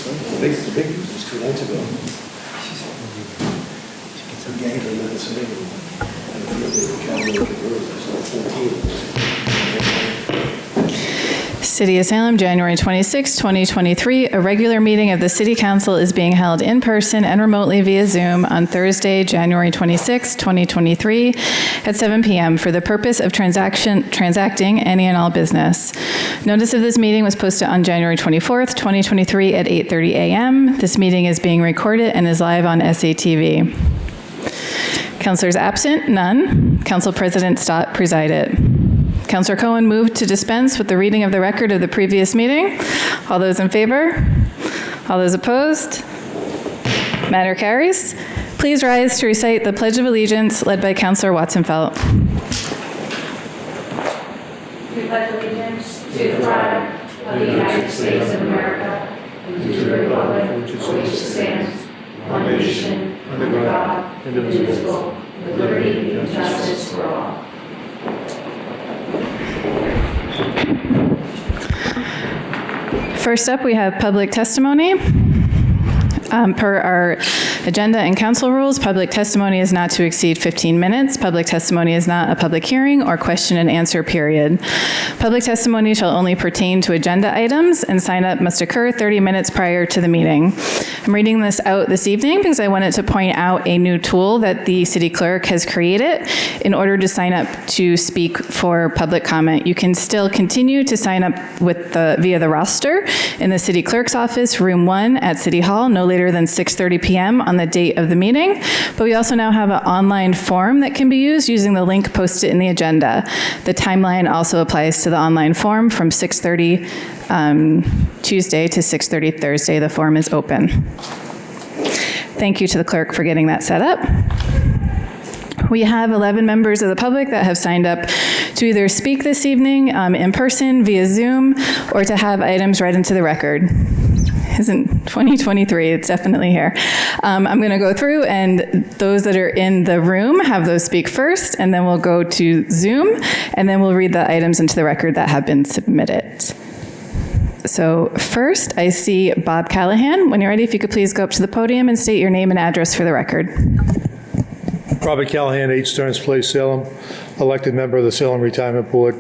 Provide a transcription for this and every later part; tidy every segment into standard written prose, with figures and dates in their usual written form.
The big news was 2 nights ago. A gang of men sitting and the Academy of Girls, 14. City of Salem, January 26, 2023. A regular meeting of the City Council is being held in person and remotely via Zoom on Thursday, January 26, 2023 at 7 p.m. for the purpose of transacting any and all business. Notice of this meeting was posted on January 24th, 2023 at 8:30 a.m. This meeting is being recorded and is live on SATV. Councilors absent? None. Council President Stott presided. Councilor Cohen moved to dispense with the reading of the record of the previous meeting. All those in favor? All those opposed? Matter carries. Please rise to recite the Pledge of Allegiance led by Councilor Watson-Felt. We pledge allegiance to the flag of the United States of America and to the republic for which it stands, one nation, under God, indivisible, with liberty and justice for all. First up, we have public testimony. Per our agenda and council rules, public testimony is not to exceed 15 minutes. Public testimony is not a public hearing or question and answer period. Public testimony shall only pertain to agenda items, and sign up must occur 30 minutes prior to the meeting. I'm reading this out this evening because I wanted to point out a new tool that the city clerk has created in order to sign up to speak for public comment. You can still continue to sign up via the roster in the city clerk's office, room 1 at City Hall, no later than 6:30 p.m. on the date of the meeting. But we also now have an online form that can be used using the link posted in the agenda. The timeline also applies to the online form from 6:30 Tuesday to 6:30 Thursday. The form is open. Thank you to the clerk for getting that set up. We have 11 members of the public that have signed up to either speak this evening in person, via Zoom, or to have items read into the record. Isn't 2023, it's definitely here. I'm going to go through, and those that are in the room have those speak first, and then we'll go to Zoom, and then we'll read the items into the record that have been submitted. So first, I see Bob Callahan. When you're ready, if you could please go up to the podium and state your name and address for the record. Robert Callahan, 8 Stearns Place, Salem, elected member of the Salem Retirement Board.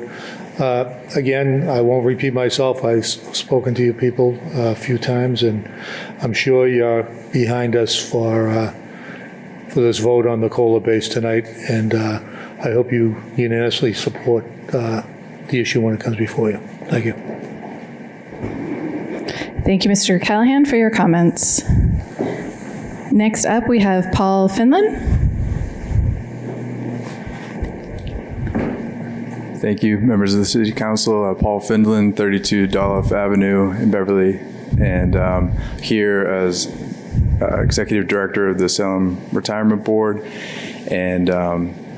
Again, I won't repeat myself. I've spoken to you people a few times, and I'm sure you're behind us for this vote on the COLA base tonight, and I hope you unanimously support the issue when it comes before you. Thank you. Thank you, Mr. Callahan, for your comments. Next up, we have Paul Finlan. Thank you, members of the City Council. Paul Findlin, 32 Dolph Avenue in Beverly, and here as Executive Director of the Salem Retirement Board. And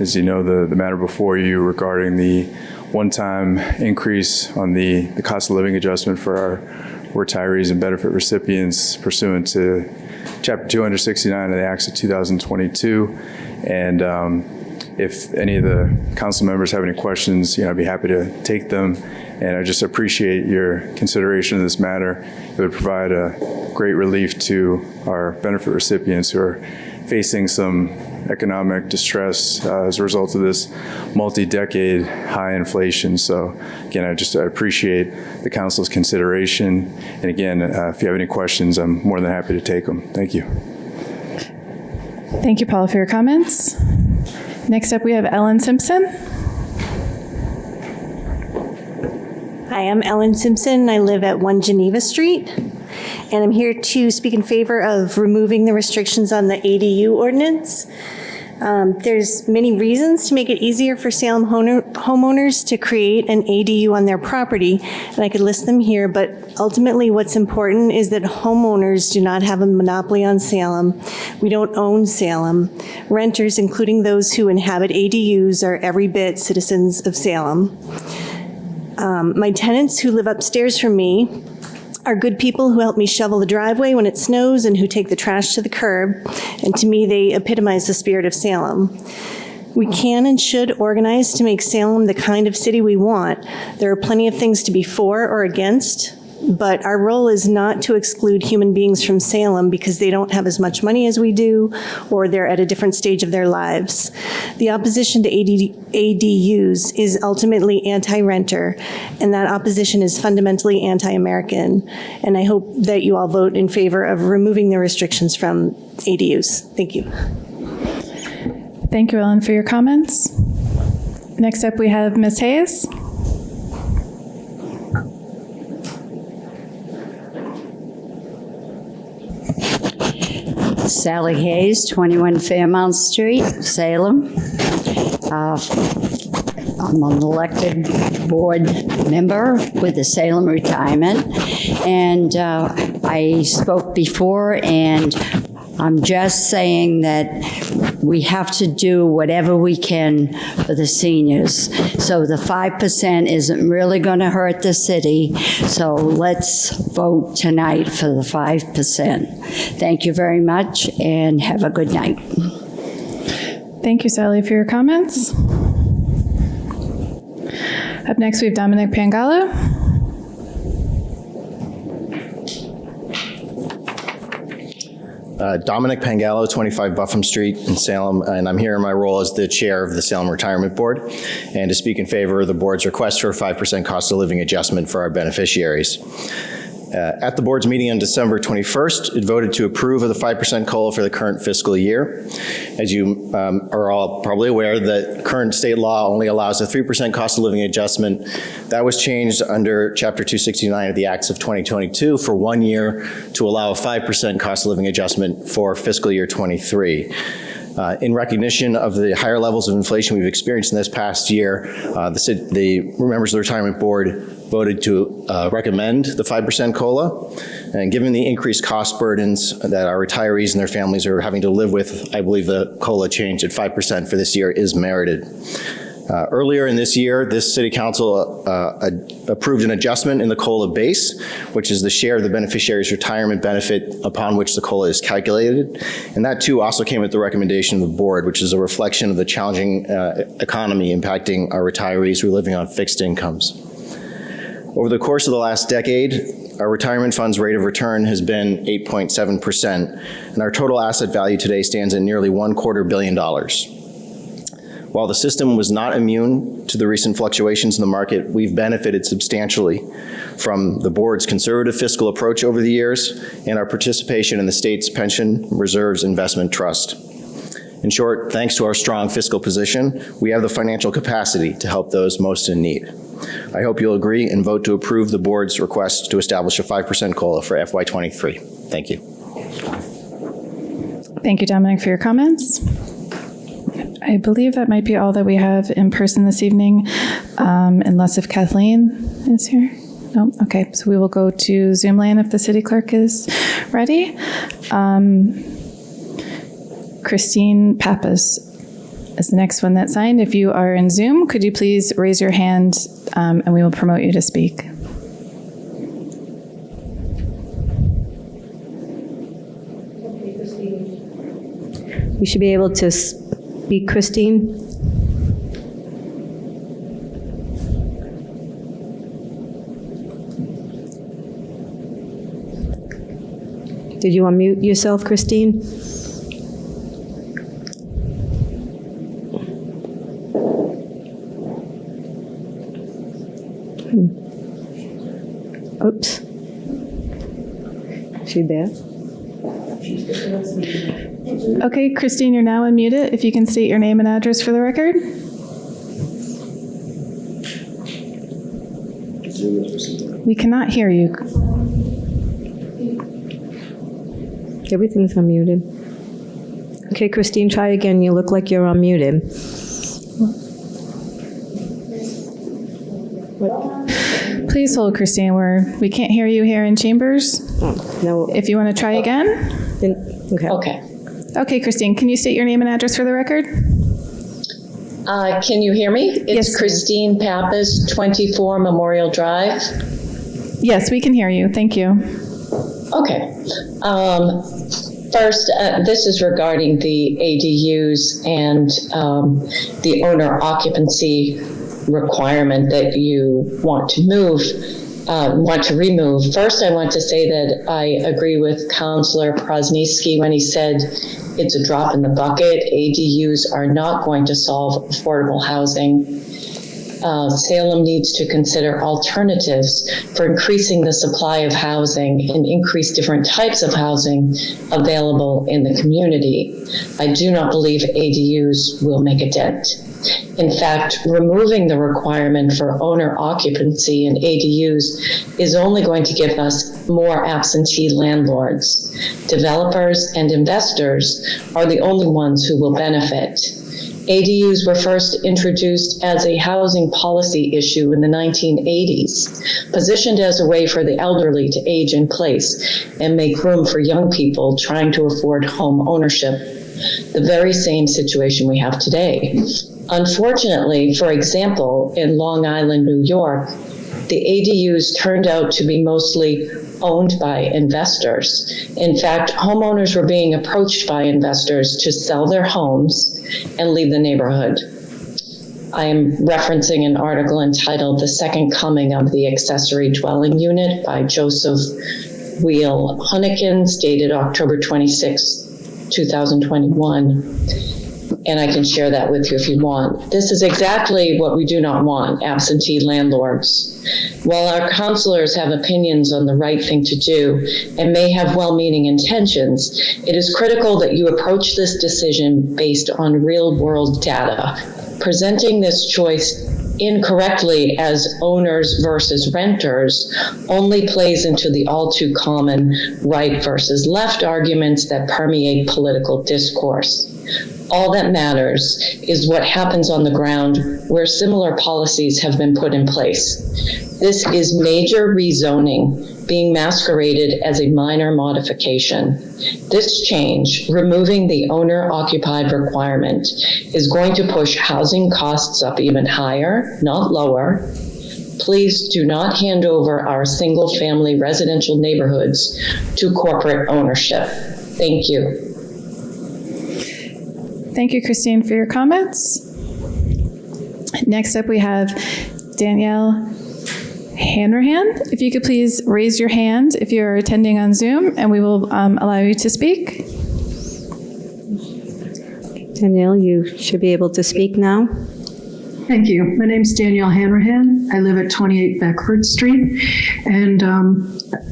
as you know, the matter before you regarding the one-time increase on the cost of living adjustment for our retirees and benefit recipients pursuant to Chapter 269 of the Acts of 2022. And if any of the council members have any questions, I'd be happy to take them. And I just appreciate your consideration of this matter. It would provide a great relief to our benefit recipients who are facing some economic distress as a result of this multi-decade high inflation. So again, I appreciate the council's consideration. And again, if you have any questions, I'm more than happy to take them. Thank you. Thank you, Paul, for your comments. Next up, we have Ellen Simpson. Hi, I'm Ellen Simpson. I live at 1 Geneva Street, and I'm here to speak in favor of removing the restrictions on the ADU ordinance. There's many reasons to make it easier for Salem homeowners to create an ADU on their property, and I could list them here, but ultimately what's important is that homeowners do not have a monopoly on Salem. We don't own Salem. Renters, including those who inhabit ADUs, are every bit citizens of Salem. My tenants who live upstairs from me are good people who help me shovel the driveway when it snows and who take the trash to the curb. And to me, they epitomize the spirit of Salem. We can and should organize to make Salem the kind of city we want. There are plenty of things to be for or against, but our role is not to exclude human beings from Salem because they don't have as much money as we do, or they're at a different stage of their lives. The opposition to ADUs is ultimately anti-renter, and that opposition is fundamentally anti-American. And I hope that you all vote in favor of removing the restrictions from ADUs. Thank you. Thank you, Ellen, for your comments. Next up, we have Ms. Hayes. Sally Hayes, 21 Fairmount Street, Salem. I'm an elected board member with the Salem Retirement, and I spoke before, and I'm just saying that we have to do whatever we can for the seniors. So the 5% isn't really going to hurt the city, so let's vote tonight for the 5%. Thank you very much, and have a good night. Thank you, Sally, for your comments. Up next, we have Dominic Pangallo. Dominic Pangallo, 25 Buffum Street in Salem, and I'm here in my role as the chair of the Salem Retirement Board, and to speak in favor of the board's request for a 5% cost of living adjustment for our beneficiaries. At the board's meeting on December 21st, it voted to approve of the 5% COLA for the current fiscal year. As you are all probably aware, the current state law only allows a 3% cost of living adjustment. That was changed under Chapter 269 of the Acts of 2022 for 1 year to allow a 5% cost of living adjustment for fiscal year 23. In recognition of the higher levels of inflation we've experienced in this past year, the members of the Retirement Board voted to recommend the 5% COLA. And given the increased cost burdens that our retirees and their families are having to live with, I believe the COLA change at 5% for this year is merited. Earlier in this year, this City Council approved an adjustment in the COLA base, which is the share of the beneficiary's retirement benefit upon which the COLA is calculated. And that too also came at the recommendation of the board, which is a reflection of the challenging economy impacting our retirees who are living on fixed incomes. Over the course of the last decade, our retirement fund's rate of return has been 8.7%, and our total asset value today stands at nearly $250 million. While the system was not immune to the recent fluctuations in the market, we've benefited substantially from the board's conservative fiscal approach over the years and our participation in the state's pension reserves investment trust. In short, thanks to our strong fiscal position, we have the financial capacity to help those most in need. I hope you'll agree and vote to approve the board's request to establish a 5% COLA for FY23. Thank you. Thank you, Dominic, for your comments. I believe that might be all that we have in person this evening, unless if Kathleen is here. No? Okay, so we will go to Zoom land if the city clerk is ready. Christine Pappas is the next one that signed. If you are in Zoom, could you please raise your hand and we will promote you to speak. You should be able to speak, Christine. Did you unmute yourself, Christine? Oops. Is she there? Okay, Christine, you're now unmuted. If you can state your name and address for the record. We cannot hear you. Everything's unmuted. Okay, Christine, try again. You look like you're unmuted. Please hold, Christine. We can't hear you here in chambers. Oh, no. If you want to try again. Okay. Okay, Christine, can you state your name and address for the record? Can you hear me? Yes, It's Christine Pappas, 24 Memorial Drive. Yes, we can hear you. Thank you. Okay. First, this is regarding the ADUs and the owner occupancy requirement that you want to move. want to remove. First, I want to say that I agree with Councillor Prozniski when he said it's a drop in the bucket. ADUs are not going to solve affordable housing. Salem needs to consider alternatives for increasing the supply of housing and increase different types of housing available in the community. I do not believe ADUs will make a dent. In fact, removing the requirement for owner occupancy in ADUs is only going to give us more absentee landlords. Developers and investors are the only ones who will benefit. ADUs were first introduced as a housing policy issue in the 1980s, positioned as a way for the elderly to age in place and make room for young people trying to afford home ownership, the very same situation we have today. Unfortunately, for example, in Long Island, New York, the ADUs turned out to be mostly owned by investors. In fact, homeowners were being approached by investors to sell their homes and leave the neighborhood. I am referencing an article entitled "The Second Coming of the Accessory Dwelling Unit" by Joseph Wheel Hunnekens, dated October 26, 2021. And I can share that with you if you want. This is exactly what we do not want, absentee landlords. While our councilors have opinions on the right thing to do and may have well-meaning intentions, it is critical that you approach this decision based on real-world data. Presenting this choice incorrectly as owners versus renters only plays into the all too common right versus left arguments that permeate political discourse. All that matters is what happens on the ground where similar policies have been put in place. This is major rezoning being masqueraded as a minor modification. This change, removing the owner-occupied requirement, is going to push housing costs up even higher, not lower. Please do not hand over our single-family residential neighborhoods to corporate ownership. Thank you. Thank you, Christine, for your comments. Next up, we have Danielle Hanrahan. If you could please raise your hand if you're attending on Zoom, and we will allow you to speak. Danielle, you should be able to speak now. Thank you. My name's Danielle Hanrahan. I live at 28 Beckford Street, and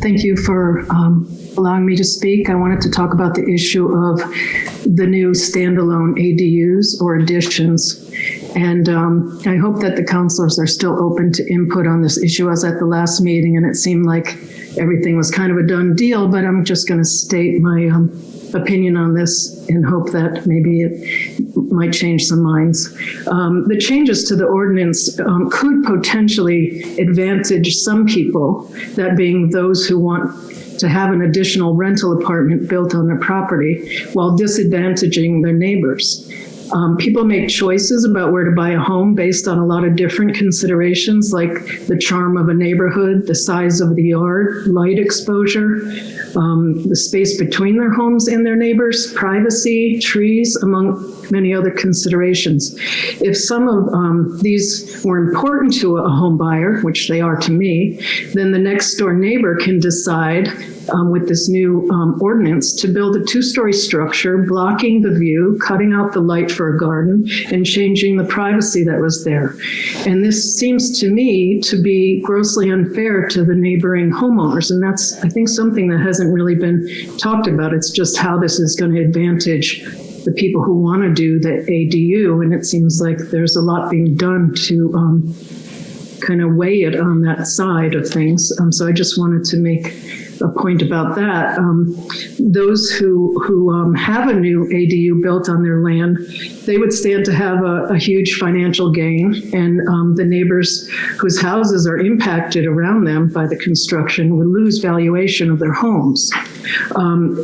thank you for allowing me to speak. I wanted to talk about the issue of the new standalone ADUs or additions. And I hope that the councilors are still open to input on this issue. I was at the last meeting and it seemed like everything was kind of a done deal, but I'm just going to state my opinion on this and hope that maybe it might change some minds. The changes to the ordinance could potentially advantage some people, that being those who want to have an additional rental apartment built on their property, while disadvantaging their neighbors. People make choices about where to buy a home based on a lot of different considerations, like the charm of a neighborhood, the size of the yard, light exposure, the space between their homes and their neighbors, privacy, trees, among many other considerations. If some of these were important to a home buyer, which they are to me, then the next door neighbor can decide with this new ordinance to build a two-story structure, blocking the view, cutting out the light for a garden, and changing the privacy that was there. And this seems to me to be grossly unfair to the neighboring homeowners. And that's, I think, something that hasn't really been talked about. It's just how this is going to advantage the people who want to do the ADU. And it seems like there's a lot being done to kind of weigh it on that side of things. So I just wanted to make a point about that. Those who have a new ADU built on their land, they would stand to have a huge financial gain, and the neighbors whose houses are impacted around them by the construction would lose valuation of their homes. And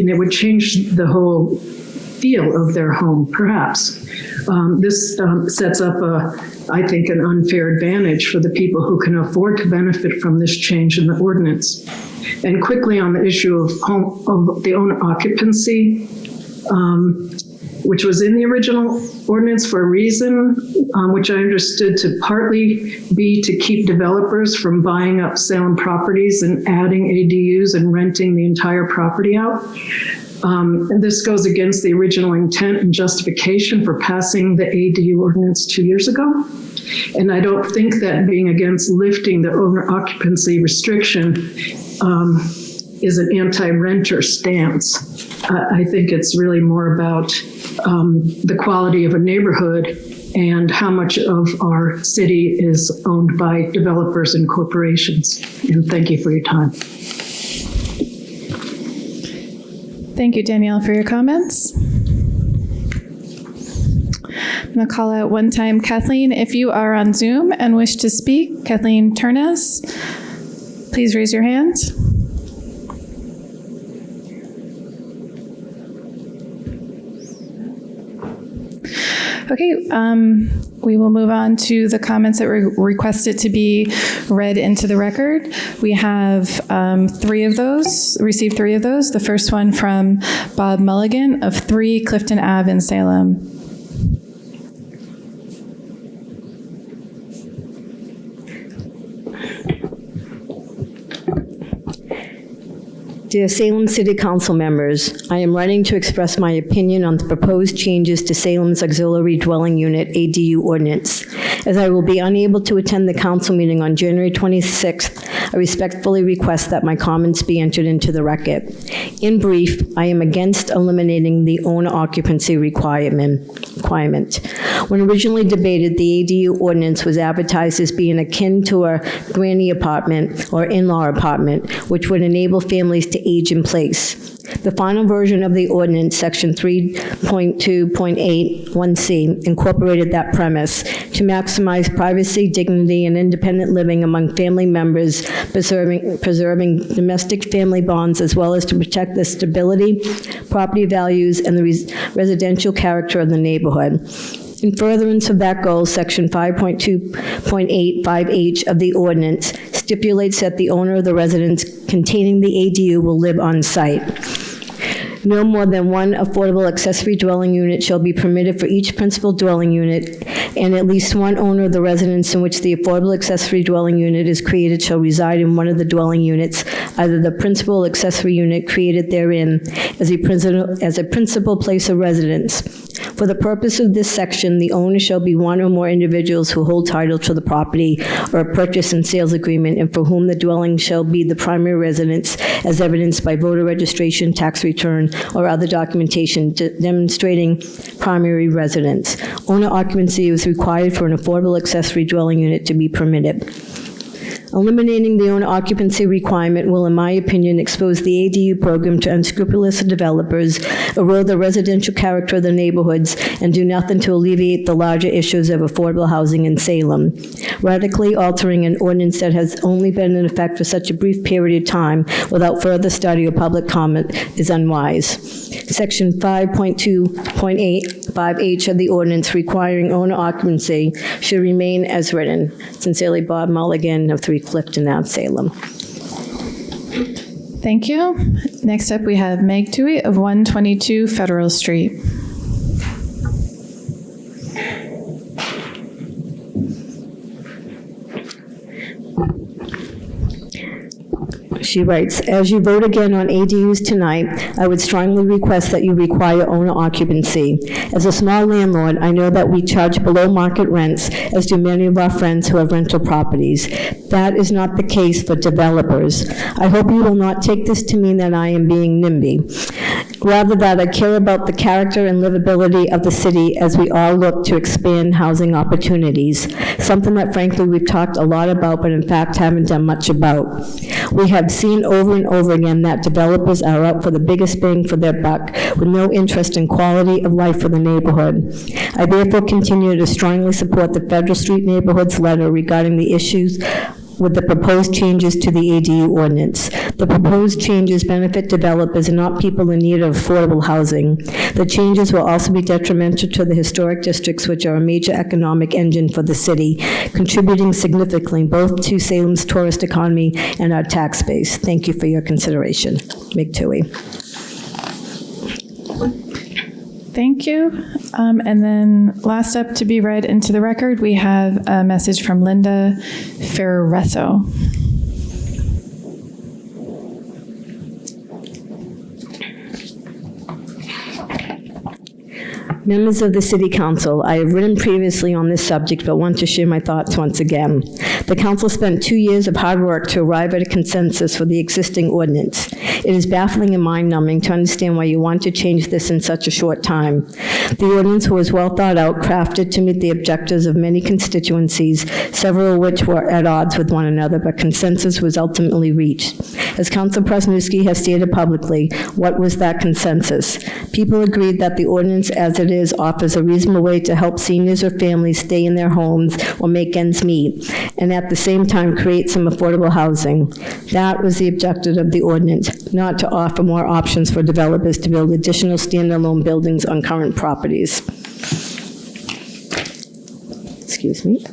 it would change the whole feel of their home, perhaps. This sets up I think, an unfair advantage for the people who can afford to benefit from this change in the ordinance. And quickly on the issue of the owner occupancy, which was in the original ordinance for a reason, which I understood to partly be to keep developers from buying up Salem properties and adding ADUs and renting the entire property out. And this goes against the original intent and justification for passing the ADU ordinance 2 years ago. And I don't think that being against lifting the owner occupancy restriction is an anti-renter stance. I think it's really more about the quality of a neighborhood and how much of our city is owned by developers and corporations. And thank you for your time. Thank you, Danielle, for your comments. I'm going to call out one time Kathleen. If you are on Zoom and wish to speak, Kathleen Turnez, please raise your hand. Okay, we will move on to the comments that were requested to be read into the record. We have received three of those. The first one from Bob Mulligan of 3 Clifton Ave in Salem. Dear Salem City Council members, I am writing to express my opinion on the proposed changes to Salem's Auxiliary Dwelling Unit ADU ordinance. As I will be unable to attend the council meeting on January 26th, I respectfully request that my comments be entered into the record. In brief, I am against eliminating the owner occupancy requirement. When originally debated, the ADU ordinance was advertised as being akin to a granny apartment or in-law apartment, which would enable families to age in place. The final version of the ordinance, section 3.2.8(1)(c), incorporated that premise to maximize privacy, dignity, and independent living among family members, preserving domestic family bonds, as well as to protect the stability, property values, and the residential character of the neighborhood. In furtherance of that goal, section 5.2.85H of the ordinance stipulates that the owner of the residence containing the ADU will live on site. No more than one affordable accessory dwelling unit shall be permitted for each principal dwelling unit, and at least one owner of the residence in which the affordable accessory dwelling unit is created shall reside in one of the dwelling units, either the principal accessory unit created therein as a principal place of residence. For the purpose of this section, the owner shall be one or more individuals who hold title to the property or a purchase and sales agreement, and for whom the dwelling shall be the primary residence, as evidenced by voter registration, tax return, or other documentation demonstrating primary residence. Owner occupancy is required for an affordable accessory dwelling unit to be permitted. Eliminating the owner occupancy requirement will, in my opinion, expose the ADU program to unscrupulous developers, erode the residential character of the neighborhoods, and do nothing to alleviate the larger issues of affordable housing in Salem. Radically altering an ordinance that has only been in effect for such a brief period of time without further study or public comment is unwise. Section 5.2.85H of the ordinance requiring owner occupancy should remain as written. Sincerely, Bob Mulligan of 3 Clifton Ave, Salem. Thank you. Next up, we have Meg Toohey of 122 Federal Street. She writes, as you vote again on ADUs tonight, I would strongly request that you require owner occupancy. As a small landlord, I know that we charge below market rents, as do many of our friends who have rental properties. That is not the case for developers. I hope you will not take this to mean that I am being NIMBY. Rather that I care about the character and livability of the city as we all look to expand housing opportunities, something that frankly we've talked a lot about, but in fact haven't done much about. We have seen over and over again that developers are out for the biggest bang for their buck with no interest in quality of life for the neighborhood. I therefore continue to strongly support the Federal Street Neighborhoods letter regarding the issues with the proposed changes to the ADU ordinance. The proposed changes benefit developers and not people in need of affordable housing. The changes will also be detrimental to the historic districts, which are a major economic engine for the city, contributing significantly both to Salem's tourist economy and our tax base. Thank you for your consideration. Meg Toohey. Thank you. And then last up to be read into the record, we have a message from Linda Ferreso. Members of the City Council, I have written previously on this subject, but want to share my thoughts once again. The council spent 2 years of hard work to arrive at a consensus for the existing ordinance. It is baffling and mind-numbing to understand why you want to change this in such a short time. The ordinance was well thought out, crafted to meet the objectives of many constituencies, several of which were at odds with one another, but consensus was ultimately reached. As Councilor Presnowski has stated publicly, what was that consensus? People agreed that the ordinance as it is offers a reasonable way to help seniors or families stay in their homes or make ends meet, and at the same time create some affordable housing. That was the objective of the ordinance, not to offer more options for developers to build additional standalone buildings on current properties. Excuse me.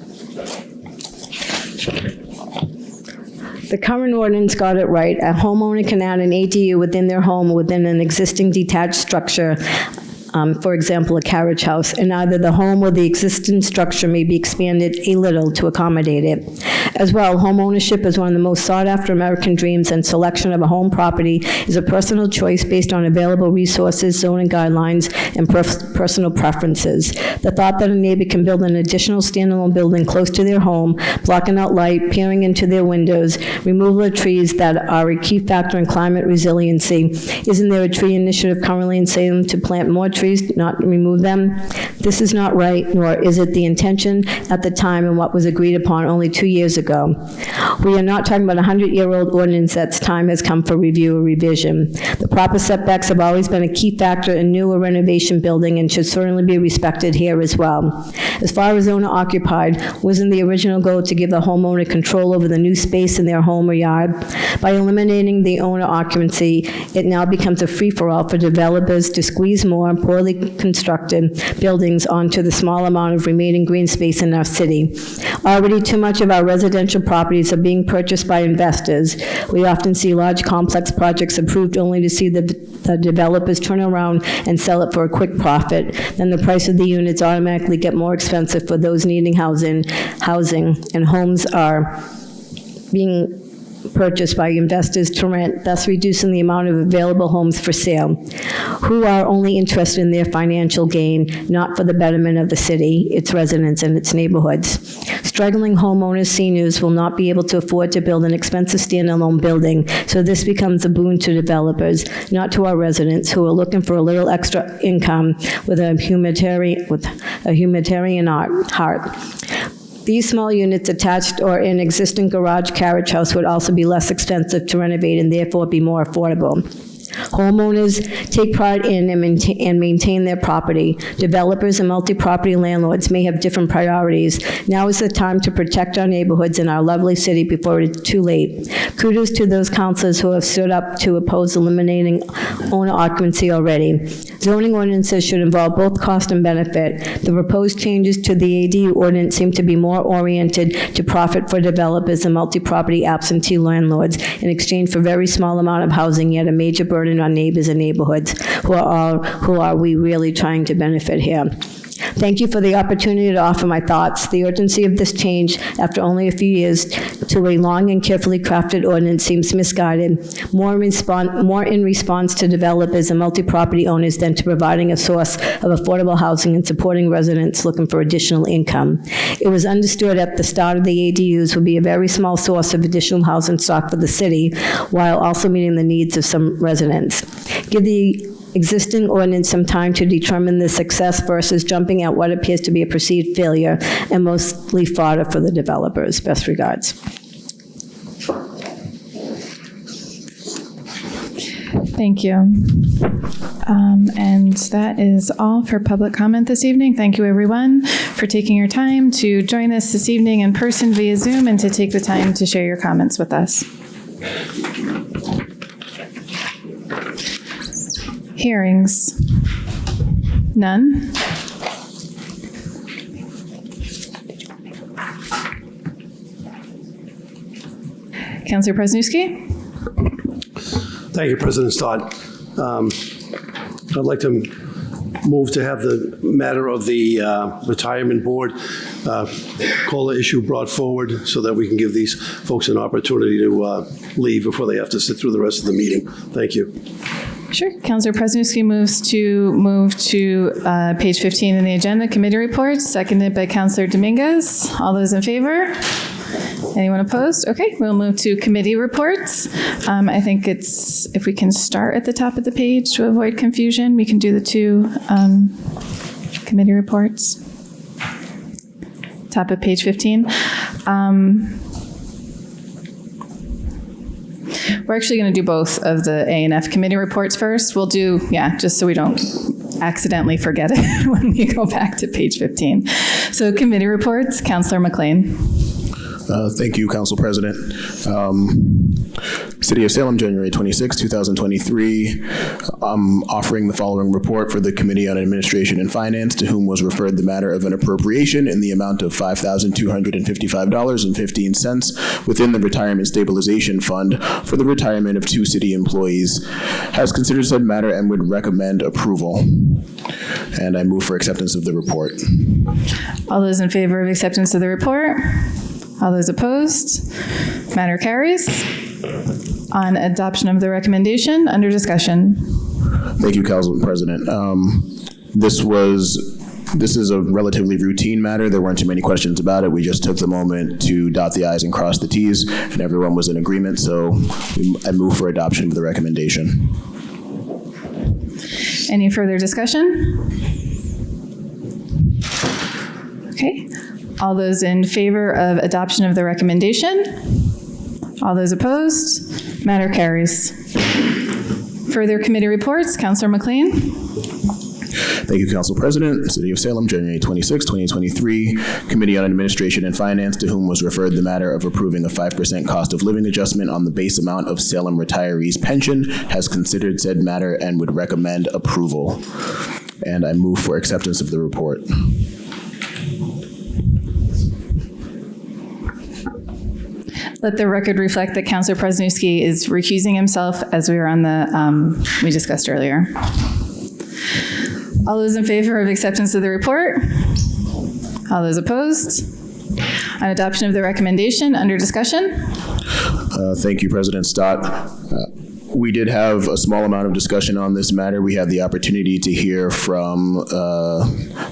The current ordinance got it right. A homeowner can add an ADU within their home within an existing detached structure, for example, a carriage house, and either the home or the existing structure may be expanded a little to accommodate it. As well, home ownership is one of the most sought-after American dreams, and selection of a home property is a personal choice based on available resources, zoning guidelines, and personal preferences. The thought that a neighbor can build an additional standalone building close to their home, blocking out light, peering into their windows, removal of trees that are a key factor in climate resiliency. Isn't there a tree initiative currently in Salem to plant more trees, not remove them? This is not right, nor is it the intention at the time and what was agreed upon only 2 years ago. We are not talking about a 100-year-old ordinance that's time has come for review or revision. The proper setbacks have always been a key factor in new or renovation building and should certainly be respected here as well. As far as owner occupied, wasn't the original goal to give the homeowner control over the new space in their home or yard? By eliminating the owner occupancy, it now becomes a free-for-all for developers to squeeze more poorly constructed buildings onto the small amount of remaining green space in our city. Already too much of our residential properties are being purchased by investors. We often see large complex projects approved only to see the developers turn around and sell it for a quick profit. Then the price of the units automatically get more expensive for those needing housing, and homes are being purchased by investors to rent, thus reducing the amount of available homes for sale, who are only interested in their financial gain, not for the betterment of the city, its residents, and its neighborhoods. Struggling homeowners, seniors, will not be able to afford to build an expensive standalone building, so this becomes a boon to developers, not to our residents who are looking for a little extra income with a humanitarian heart. These small units attached or in existing garage carriage house would also be less expensive to renovate and therefore be more affordable. Homeowners take pride in and maintain their property. Developers and multi-property landlords may have different priorities. Now is the time to protect our neighborhoods in our lovely city before it's too late. Kudos to those councilors who have stood up to oppose eliminating owner occupancy already. Zoning ordinances should involve both cost and benefit. The proposed changes to the ADU ordinance seem to be more oriented to profit for developers and multi-property absentee landlords in exchange for a very small amount of housing, yet a major burden on neighbors and neighborhoods. Who are we really trying to benefit here? Thank you for the opportunity to offer my thoughts. The urgency of this change, after only a few years, to a long and carefully crafted ordinance seems misguided, more in response to developers and multi-property owners than to providing a source of affordable housing and supporting residents looking for additional income. It was understood at the start of the ADUs would be a very small source of additional housing stock for the city, while also meeting the needs of some residents. Give the existing ordinance some time to determine the success versus jumping at what appears to be a perceived failure and mostly fodder for the developers. Best regards. Thank you. And that is all for public comment this evening. Thank you, everyone, for taking your time to join us this evening in person via Zoom and to take the time to share your comments with us. Hearings. None. Councilor Presnowski? Thank you, President Stott. I'd like to move to have the matter of the retirement board COLA issue brought forward so that we can give these folks an opportunity to leave before they have to sit through the rest of the meeting. Thank you. Sure. Councillor Presnowski move to page 15 in the agenda, committee reports, seconded by Councillor Dominguez. All those in favor? Anyone opposed? Okay, we'll move to committee reports. I think if we can start at the top of the page to avoid confusion, we can do the two committee reports. Top of page 15. We're actually going to do both of the A and F committee reports first. We'll do, just so we don't accidentally forget it when we go back to page 15. So committee reports, Councillor McLean. Thank you, Council President. City of Salem, January 26, 2023. I'm offering the following report for the Committee on Administration and Finance, to whom was referred the matter of an appropriation in the amount of $5,255.15 within the Retirement Stabilization Fund for the retirement of 2 city employees. Has considered said matter and would recommend approval. And I move for acceptance of the report. All those in favor of acceptance of the report? All those opposed? Matter carries. On adoption of the recommendation, under discussion. Thank you, Council President. This is a relatively routine matter. There weren't too many questions about it. We just took the moment to dot the I's and cross the T's, and everyone was in agreement, so I move for adoption of the recommendation. Any further discussion? Okay. All those in favor of adoption of the recommendation? All those opposed? Matter carries. Further committee reports, Councillor McLean. Thank you, Council President. City of Salem, January 26, 2023. Committee on Administration and Finance, to whom was referred the matter of approving a 5% cost of living adjustment on the base amount of Salem retirees' pension, has considered said matter and would recommend approval. And I move for acceptance of the report. Let the record reflect that Councillor Presnowski is recusing himself, as we were on the, we discussed earlier. All those in favor of acceptance of the report? All those opposed? On adoption of the recommendation, under discussion? Thank you, President Stott. We did have a small amount of discussion on this matter. We had the opportunity to hear from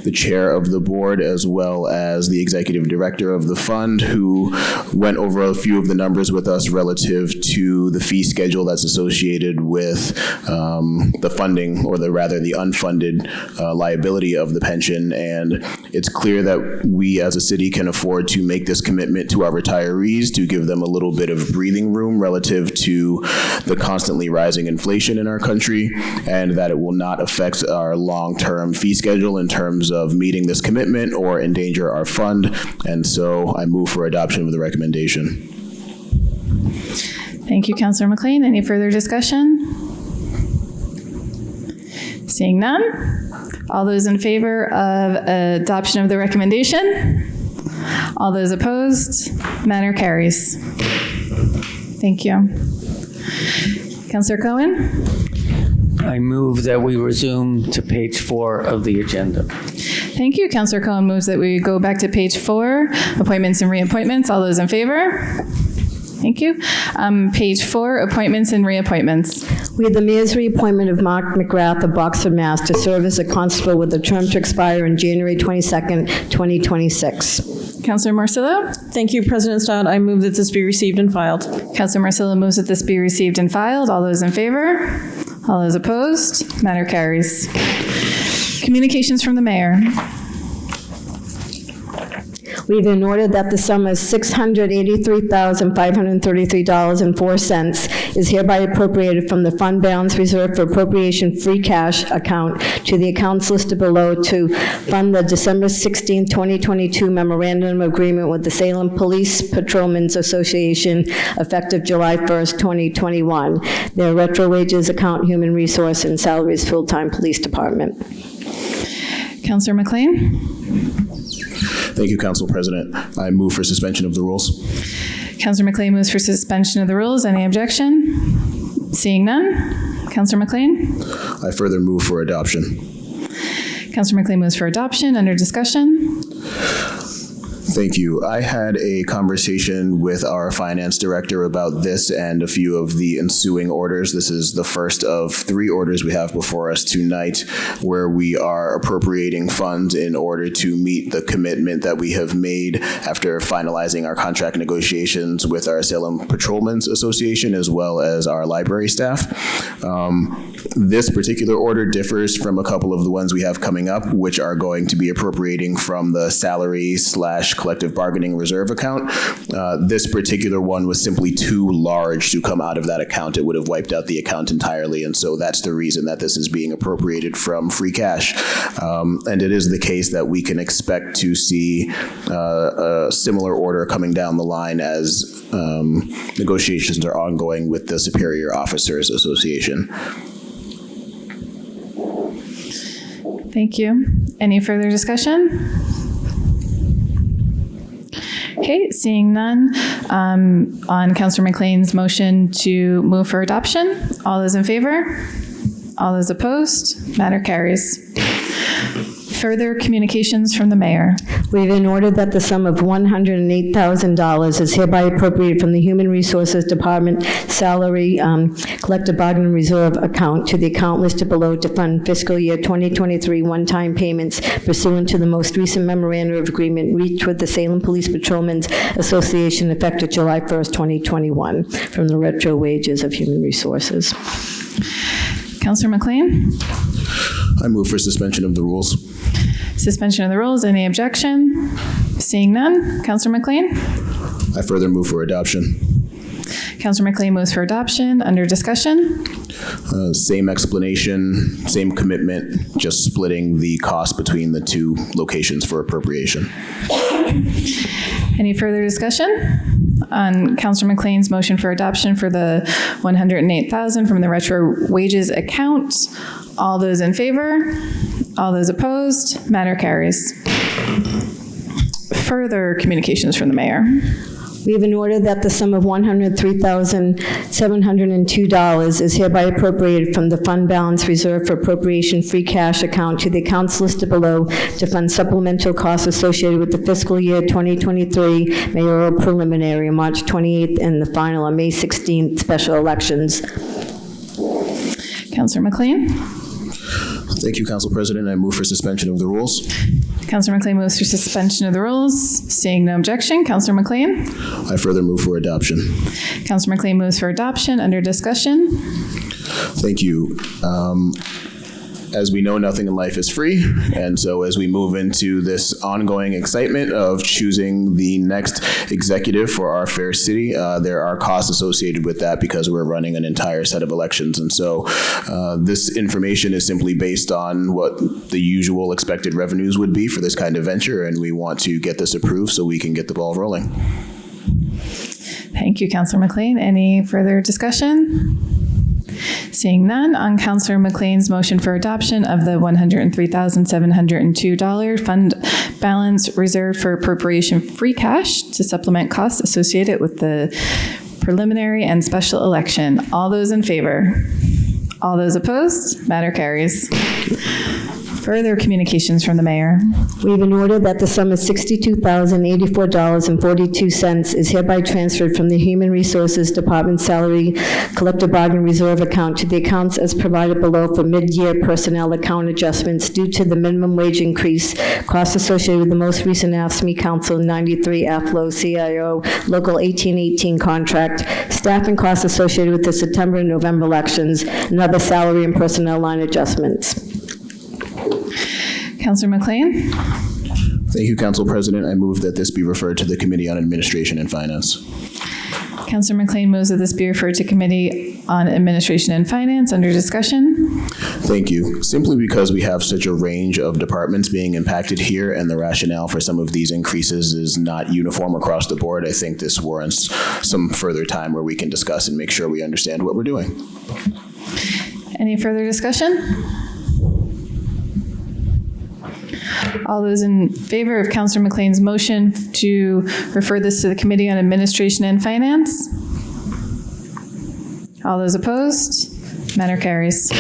the chair of the board as well as the executive director of the fund, who went over a few of the numbers with us relative to the fee schedule that's associated with the funding, or the unfunded liability of the pension. And it's clear that we as a city can afford to make this commitment to our retirees to give them a little bit of breathing room relative to the constantly rising inflation in our country, and that it will not affect our long-term fee schedule in terms of meeting this commitment or endanger our fund. And so I move for adoption of the recommendation. Thank you, Councillor McLean. Any further discussion? Seeing none. All those in favor of adoption of the recommendation? All those opposed? Matter carries. Thank you. Councillor Cohen? I move that we resume to page 4 of the agenda. Thank you. Councillor Cohen moves that we go back to page 4, appointments and reappointments. All those in favor? Thank you. Page 4, appointments and reappointments. We have the mayor's reappointment of Mark McGrath of Boxford, Mass. to serve as a constable with a term to expire on January 22nd, 2026. Councillor Marcillo? Thank you, President Stott. I move that this be received and filed. Councillor Marcillo moves that this be received and filed. All those in favor? All those opposed? Matter carries. Communications from the mayor. We have in order that the sum of $683,533.04 is hereby appropriated from the fund balance reserved for appropriation free cash account to the accounts listed below to fund the December 16, 2022 memorandum of agreement with the Salem Police Patrolmen's Association effective July 1st, 2021. Their retro wages account, human resource, and salaries full-time police department. Councillor McLean? Thank you, Council President. I move for suspension of the rules. Councillor McLean moves for suspension of the rules. Any objection? Seeing none. Councillor McLean? I further move for adoption. Counselor McLean moves for adoption. Under discussion. Thank you. I had a conversation with our finance director about this and a few of the ensuing orders. This is the first of 3 orders we have before us tonight, where we are appropriating funds in order to meet the commitment that we have made after finalizing our contract negotiations with our Salem Patrolmen's Association, as well as our library staff. This particular order differs from a couple of the ones we have coming up, which are going to be appropriating from the salary/collective bargaining reserve account. This particular one was simply too large to come out of that account. It would have wiped out the account entirely, and so that's the reason that this is being appropriated from free cash. And it is the case that we can expect to see a similar order coming down the line as negotiations are ongoing with the Superior Officers Association. Thank you. Any further discussion? Okay, seeing none, on Counselor McLean's motion to move for adoption, all those in favor? All those opposed? Matter carries. Further communications from the mayor. We have been ordered that the sum of $108,000 is hereby appropriated from the Human Resources Department salary collective bargaining reserve account to the account listed below to fund fiscal year 2023 one-time payments pursuant to the most recent memorandum of agreement reached with the Salem Police Patrolmen's Association effective July 1st, 2021, from the retro wages of Human Resources. Counselor McLean? I move for suspension of the rules. Suspension of the rules. Any objection? Seeing none. Counselor McLean? I further move for adoption. Counselor McLean moves for adoption. Under discussion. Same explanation, same commitment, just splitting the cost between the 2 locations for appropriation. Any further discussion on Counselor McLean's motion for adoption for the $108,000 from the retro wages account? All those in favor? All those opposed? Matter carries. Further communications from the mayor. We have an order that the sum of $103,702 is hereby appropriated from the fund balance reserved for appropriation free cash account to the accounts listed below to fund supplemental costs associated with the fiscal year 2023 mayoral preliminary on March 28th and the final on May 16th special elections. Counselor McLean? Thank you, Council President. I move for suspension of the rules. Counselor McLean moves for suspension of the rules. Seeing no objection, Counselor McLean? I further move for adoption. Counselor McLean moves for adoption. Under discussion. Thank you. As we know, nothing in life is free, and so as we move into this ongoing excitement of choosing the next executive for our fair city, there are costs associated with that because we're running an entire set of elections. And so this information is simply based on what the usual expected revenues would be for this kind of venture, and we want to get this approved so we can get the ball rolling. Thank you, Counselor McLean. Any further discussion? Seeing none, on Counselor McLean's motion for adoption of the $103,702 fund balance reserved for appropriation free cash to supplement costs associated with the preliminary and special election. All those in favor? All those opposed? Matter carries. Further communications from the mayor. We have an order that the sum of $62,084.42 is hereby transferred from the Human Resources Department salary collective bargaining reserve account to the accounts as provided below for mid-year personnel account adjustments due to the minimum wage increase, costs associated with the most recent AFSCME Council 93 AFLO CIO Local 1818 contract, staffing costs associated with the September and November elections, and other salary and personnel line adjustments. Counselor McLean? Thank you, Council President. I move that this be referred to the Committee on Administration and Finance. Counselor McLean moves that this be referred to Committee on Administration and Finance. Under discussion. Thank you. Simply because we have such a range of departments being impacted here and the rationale for some of these increases is not uniform across the board, I think this warrants some further time where we can discuss and make sure we understand what we're doing. Any further discussion? All those in favor of Counselor McLean's motion to refer this to the Committee on Administration and Finance? All those opposed? Matter carries.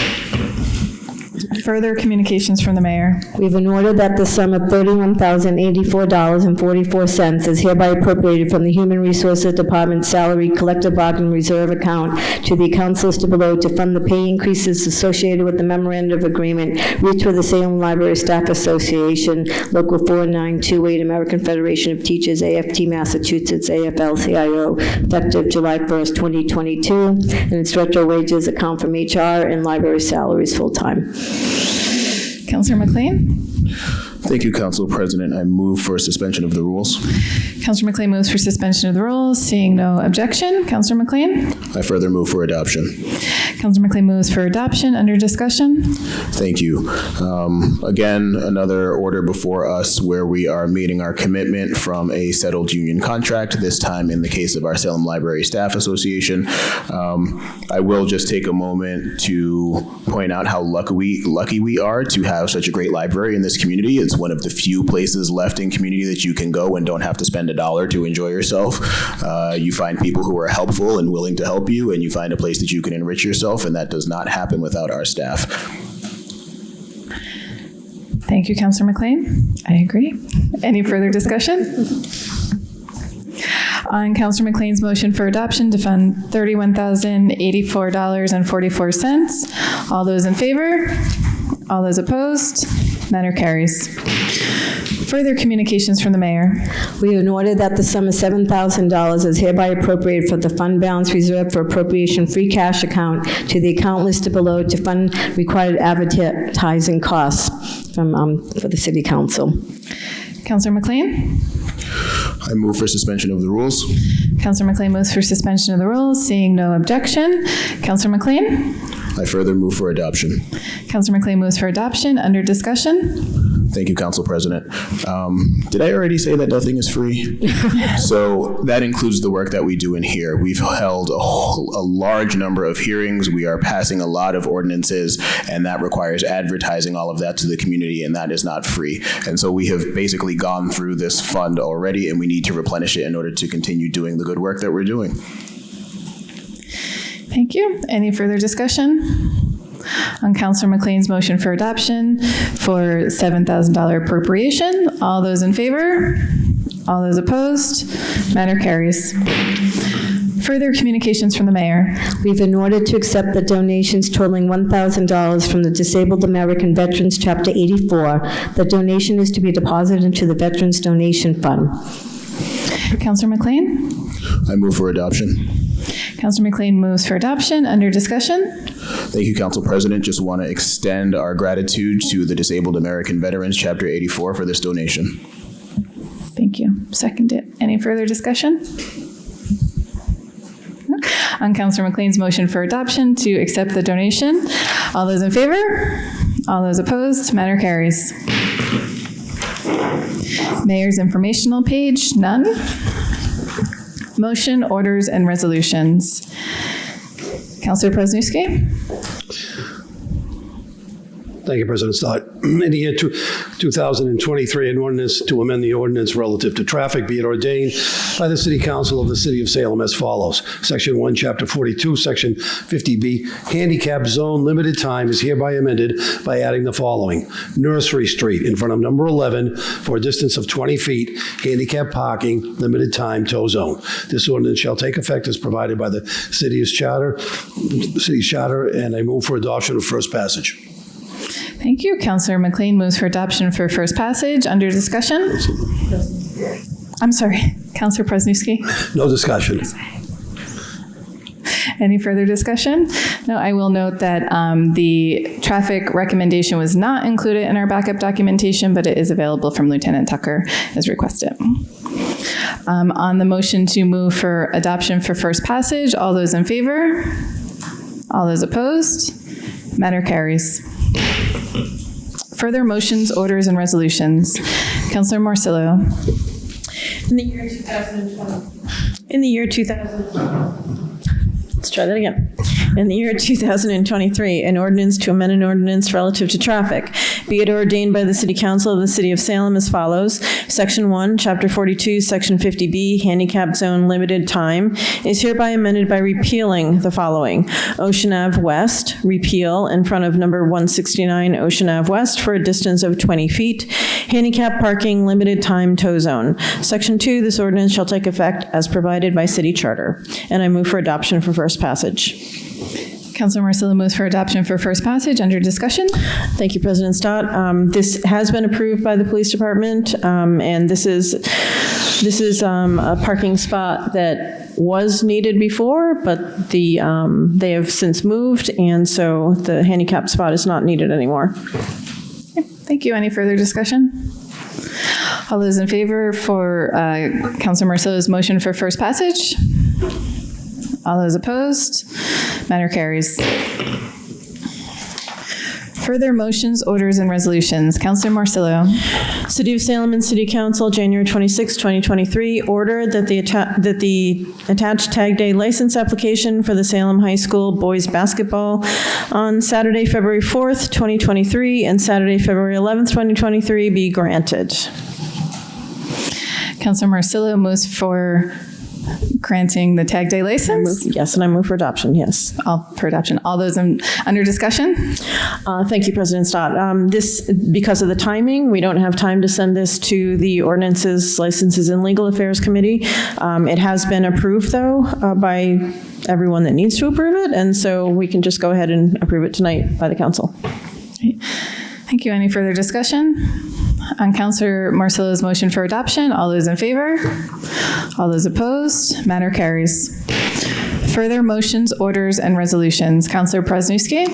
Further communications from the mayor. We have an order that the sum of $31,084.44 is hereby appropriated from the Human Resources Department Salary Collective Bargaining Reserve account to the accounts listed below to fund the pay increases associated with the memorandum of agreement reached with the Salem Library Staff Association, Local 4928, American Federation of Teachers, AFT Massachusetts, AFL-CIO, effective July 1st, 2022, and its retro wages account from HR and library salaries full-time. Councillor McLean. Thank you, Council President. I move for suspension of the rules. Councillor McLean moves for suspension of the rules. Seeing no objection, Councillor McLean. I further move for adoption. Councillor McLean moves for adoption. Under discussion. Thank you. Again, another order before us where we are meeting our commitment from a settled union contract, this time in the case of our Salem Library Staff Association. I will just take a moment to point out how lucky we are to have such a great library in this community. It's one of the few places left in community that you can go and don't have to spend $1 to enjoy yourself. You find people who are helpful and willing to help you, and you find a place that you can enrich yourself, and that does not happen without our staff. Thank you, Councillor McLean. I agree. Any further discussion? On Councillor McLean's motion for adoption to fund $31,084.44. All those in favor? All those opposed? Matter carries. Further communications from the mayor. We have an order that the sum of $7,000 is hereby appropriated for the fund balance reserved for appropriation free cash account to the account listed below to fund required advertising costs for the city council. Councillor McLean. I move for suspension of the rules. Councillor McLean moves for suspension of the rules. Seeing no objection, Councillor McLean. I further move for adoption. Councillor McLean moves for adoption. Under discussion. Thank you, Council President. Did I already say that nothing is free? So that includes the work that we do in here. We've held a large number of hearings. We are passing a lot of ordinances, and that requires advertising all of that to the community, and that is not free. And so we have basically gone through this fund already, and we need to replenish it in order to continue doing the good work that we're doing. Thank you. Any further discussion? On Councillor McLean's motion for adoption for $7,000 appropriation. All those in favor? All those opposed? Matter carries. Further communications from the mayor. We've an order to accept the donations totaling $1,000 from the Disabled American Veterans Chapter 84. The donation is to be deposited into the Veterans Donation Fund. Councillor McLean. I move for adoption. Councillor McLean moves for adoption. Under discussion. Thank you, Council President. Just want to extend our gratitude to the Disabled American Veterans Chapter 84 for this donation. Thank you. Second it. Any further discussion? On Councillor McLean's motion for adoption to accept the donation. All those in favor? All those opposed? Matter carries. Mayor's informational page, none. Motion, orders, and resolutions. Councillor Presnewski. Thank you, President Stott. In the year 2023, an ordinance to amend the ordinance relative to traffic be it ordained by the City Council of the City of Salem as follows. Section 1, Chapter 42, Section 50B, handicap zone limited time is hereby amended by adding the following. Nursery Street in front of number 11 for a distance of 20 feet, handicap parking, limited time tow zone. This ordinance shall take effect as provided by the city's charter, and I move for adoption of first passage. Thank you. Councillor McLean moves for adoption for first passage. Under discussion? I'm sorry. Councillor Presnewski? No discussion. Any further discussion? No, I will note that the traffic recommendation was not included in our backup documentation, but it is available from Lieutenant Tucker as requested. On the motion to move for adoption for first passage, all those in favor? All those opposed? Matter carries. Further motions, orders, and resolutions. Councillor Morcillo. In the year 2020. Let's try that again. In the year 2023, an ordinance to amend an ordinance relative to traffic. Be it ordained by the City Council of the City of Salem as follows. Section 1, Chapter 42, Section 50B, Handicap Zone Limited Time, is hereby amended by repealing the following. Ocean Ave West, repeal in front of number 169 Ocean Ave West for a distance of 20 feet. Handicap parking limited time tow zone. Section 2, this ordinance shall take effect as provided by city charter. And I move for adoption for first passage. Councilor Marcillo moves for adoption for first passage. Under discussion? Thank you, President Stott. This has been approved by the police department, and this is a parking spot that was needed before, but they have since moved, and so the handicap spot is not needed anymore. Thank you. Any further discussion? All those in favor for Councilor Marcillo's motion for first passage? All those opposed? Matter carries. Further motions, orders, and resolutions. Councilor Marcillo. City of Salem and City Council, January 26, 2023, order that the attached Tag Day license application for the Salem High School boys basketball on Saturday, February 4th, 2023, and Saturday, February 11th, 2023 be granted. Councilor Marcillo moves for granting the Tag Day license? Yes, and I move for adoption, yes. All for adoption. All those under discussion? Thank you, President Stott. Because of the timing, we don't have time to send this to the Ordinances, Licenses, and Legal Affairs Committee. It has been approved, though, by everyone that needs to approve it, and so we can just go ahead and approve it tonight by the council. Thank you. Any further discussion? On Councilor Marcillo's motion for adoption, all those in favor? All those opposed? Matter carries. Further motions, orders, and resolutions. Councilor Presnewski.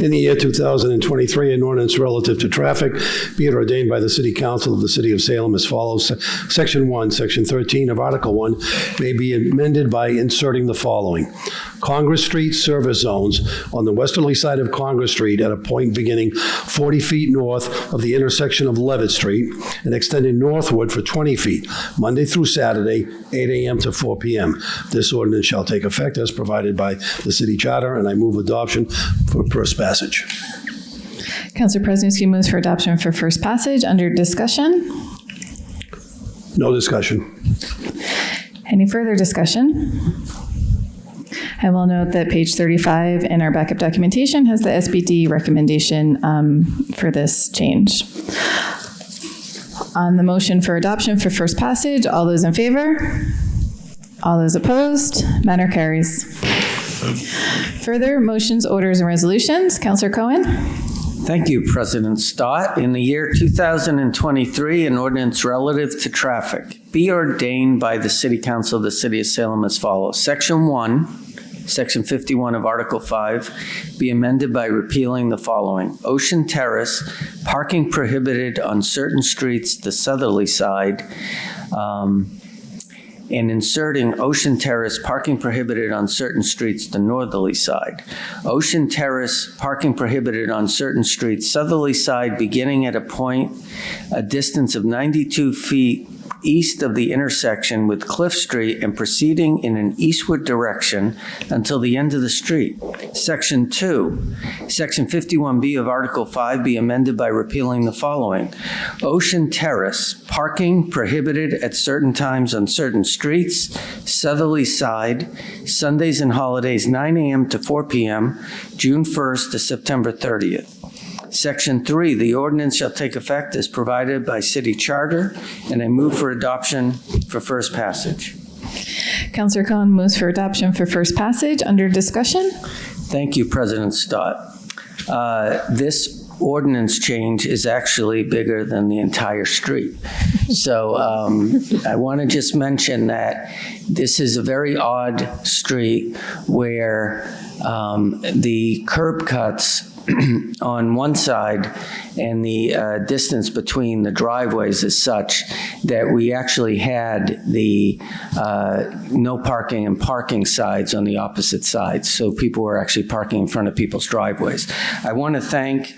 In the year 2023, an ordinance relative to traffic, be it ordained by the City Council of the City of Salem as follows. Section 1, Section 13 of Article 1 may be amended by inserting the following. Congress Street service zones on the westerly side of Congress Street at a point beginning 40 feet north of the intersection of Levitt Street and extending northward for 20 feet, Monday through Saturday, 8 a.m. to 4 p.m. This ordinance shall take effect as provided by the city charter, and I move adoption for first passage. Councilor Presnewski moves for adoption for first passage. Under discussion? No discussion. Any further discussion? I will note that page 35 in our backup documentation has the SBD recommendation for this change. On the motion for adoption for first passage, all those in favor? All those opposed? Matter carries. Further motions, orders, and resolutions. Councilor Cohen. Thank you, President Stott. In the year 2023, an ordinance relative to traffic be ordained by the City Council of the City of Salem as follows. Section 1, Section 51 of Article 5 be amended by repealing the following. Ocean Terrace, parking prohibited on certain streets, the southerly side, and inserting Ocean Terrace, parking prohibited on certain streets, the northerly side. Ocean Terrace, parking prohibited on certain streets, southerly side, beginning at a point, a distance of 92 feet east of the intersection with Cliff Street and proceeding in an eastward direction until the end of the street. Section 2, Section 51B of Article 5 be amended by repealing the following. Ocean Terrace, parking prohibited at certain times on certain streets, southerly side, Sundays and holidays 9 a.m. to 4 p.m., June 1st to September 30th. Section 3, the ordinance shall take effect as provided by city charter, and I move for adoption for first passage. Councilor Cohen moves for adoption for first passage. Under discussion? Thank you, President Stott. This ordinance change is actually bigger than the entire street. So I want to just mention that this is a very odd street where the curb cuts on one side and the distance between the driveways is such that we actually had the no parking and parking sides on the opposite sides. So people were actually parking in front of people's driveways. I want to thank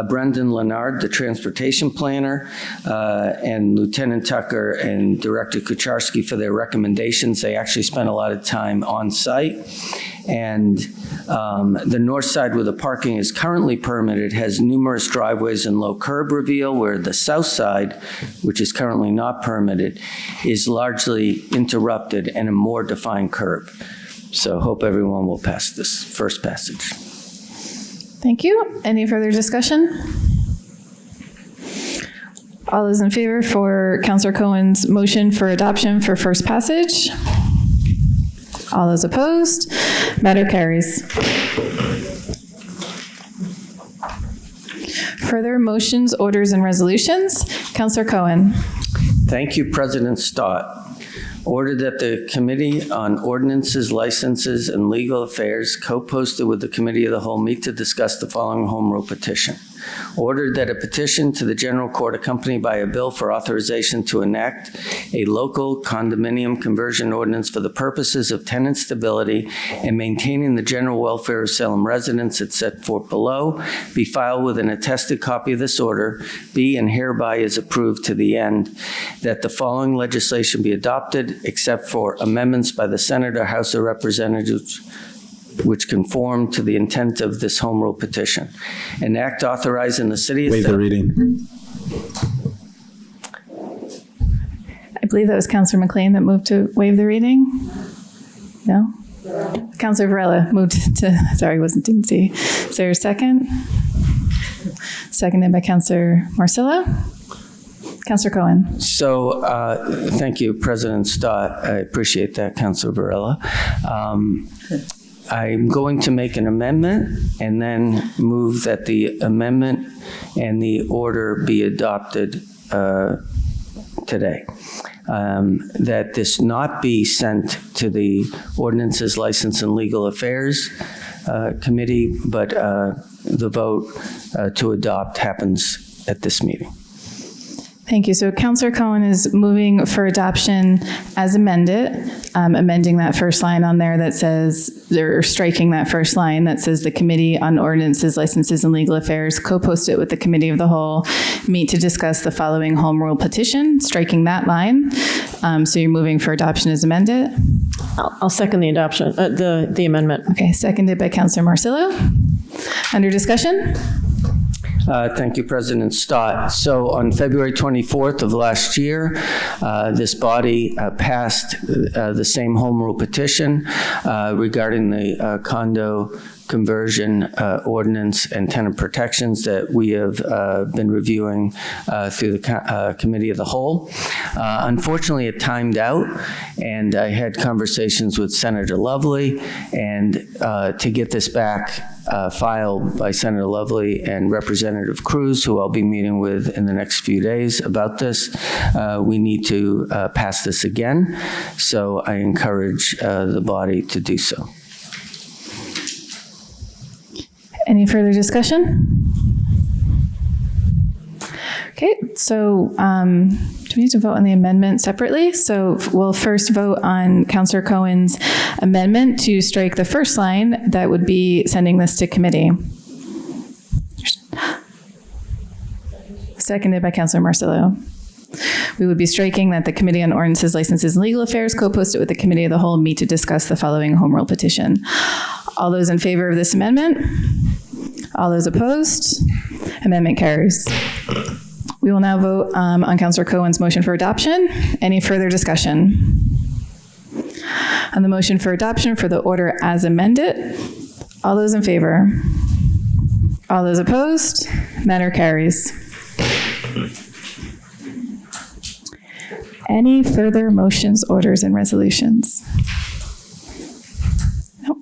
Brendan Leonard, the transportation planner, and Lieutenant Tucker and Director Kucharski for their recommendations. They actually spent a lot of time on site. And the north side where the parking is currently permitted has numerous driveways and low curb reveal, where the south side, which is currently not permitted, is largely interrupted and a more defined curb. So hope everyone will pass this first passage. Thank you. Any further discussion? All those in favor for Councillor Cohen's motion for adoption for first passage? All those opposed? Matter carries. Further motions, orders, and resolutions? Councillor Cohen. Thank you, President Stott. Ordered that the Committee on Ordinances, Licenses, and Legal Affairs, co-posted with the Committee of the Whole, meet to discuss the following home rule petition. Ordered that a petition to the General Court accompanied by a bill for authorization to enact a local condominium conversion ordinance for the purposes of tenant stability and maintaining the general welfare of Salem residents as set forth below be filed with an attested copy of this order, be and hereby is approved to the end that the following legislation be adopted except for amendments by the Senate or House of Representatives which conform to the intent of this home rule petition. An act authorizing the city of Waive the reading. I believe that was Councillor McLean that moved to waive the reading. No? Councillor Varela moved to, sorry, didn't see. Is there a second? Seconded by Councillor Marcillo. Councillor Cohen. So thank you, President Stott. I appreciate that, Councillor Varela. I'm going to make an amendment and then move that the amendment and the order be adopted today. That this not be sent to the Ordinances, License, and Legal Affairs Committee, but the vote to adopt happens at this meeting. Thank you. So Councillor Cohen is moving for adoption as amended, amending that first line on there that says, or striking that first line that says the Committee on Ordinances, Licenses, and Legal Affairs co-post it with the Committee of the Whole, meet to discuss the following home rule petition, striking that line. So you're moving for adoption as amended? I'll second the adoption, the amendment. Okay, seconded by Councillor Marcillo. Under discussion? Thank you, President Stott. So on February 24th of last year, this body passed the same home rule petition regarding the condo conversion ordinance and tenant protections that we have been reviewing through the Committee of the Whole. Unfortunately, it timed out, and I had conversations with Senator Lovely, and to get this back filed by Senator Lovely and Representative Cruz, who I'll be meeting with in the next few days about this, we need to pass this again. So I encourage the body to do so. Any further discussion? Okay, so do we need to vote on the amendment separately? So we'll first vote on Councillor Cohen's amendment to strike the first line that would be sending this to committee. Seconded by Councillor Marcillo. We would be striking that the Committee on Ordinances, Licenses, and Legal Affairs co-post it with the Committee of the Whole, meet to discuss the following home rule petition. All those in favor of this amendment? All those opposed? Amendment carries. We will now vote on Councillor Cohen's motion for adoption. Any further discussion? On the motion for adoption for the order as amended, all those in favor? All those opposed? Matter carries. Any further motions, orders, and resolutions? Nope.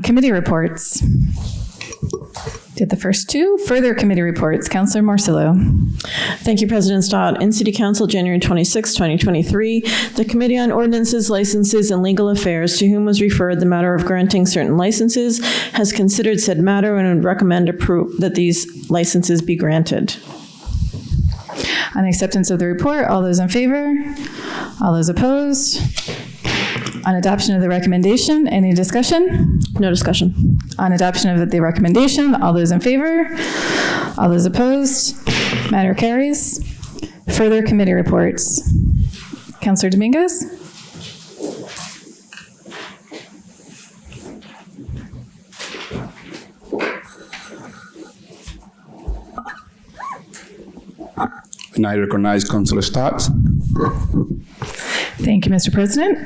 Committee reports. Did the first two. Further committee reports. Councillor Marcillo. Thank you, President Stott. In City Council, January 26, 2023, the Committee on Ordinances, Licenses, and Legal Affairs, to whom was referred the matter of granting certain licenses, has considered said matter and would recommend that these licenses be granted. On acceptance of the report, all those in favor? All those opposed? On adoption of the recommendation, any discussion? No discussion. On adoption of the recommendation, all those in favor? All those opposed? Matter carries. Further committee reports. Councillor Dominguez? And I recognize Councilor Stott. Thank you, Mr. President.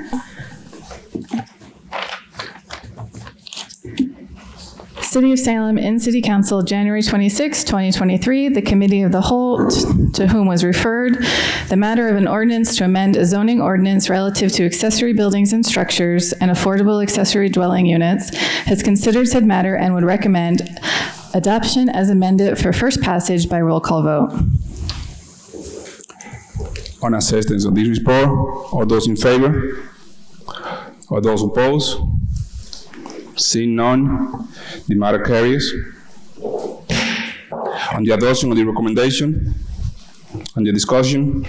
City of Salem in City Council, January 26, 2023, the Committee of the Whole, to whom was referred the matter of an ordinance to amend a zoning ordinance relative to accessory buildings and structures and affordable accessory dwelling units, has considered said matter and would recommend adoption as amended for first passage by roll call vote. On acceptance of this report, all those in favor? All those opposed? Seeing none, the matter carries. On the adoption of the recommendation, on the discussion.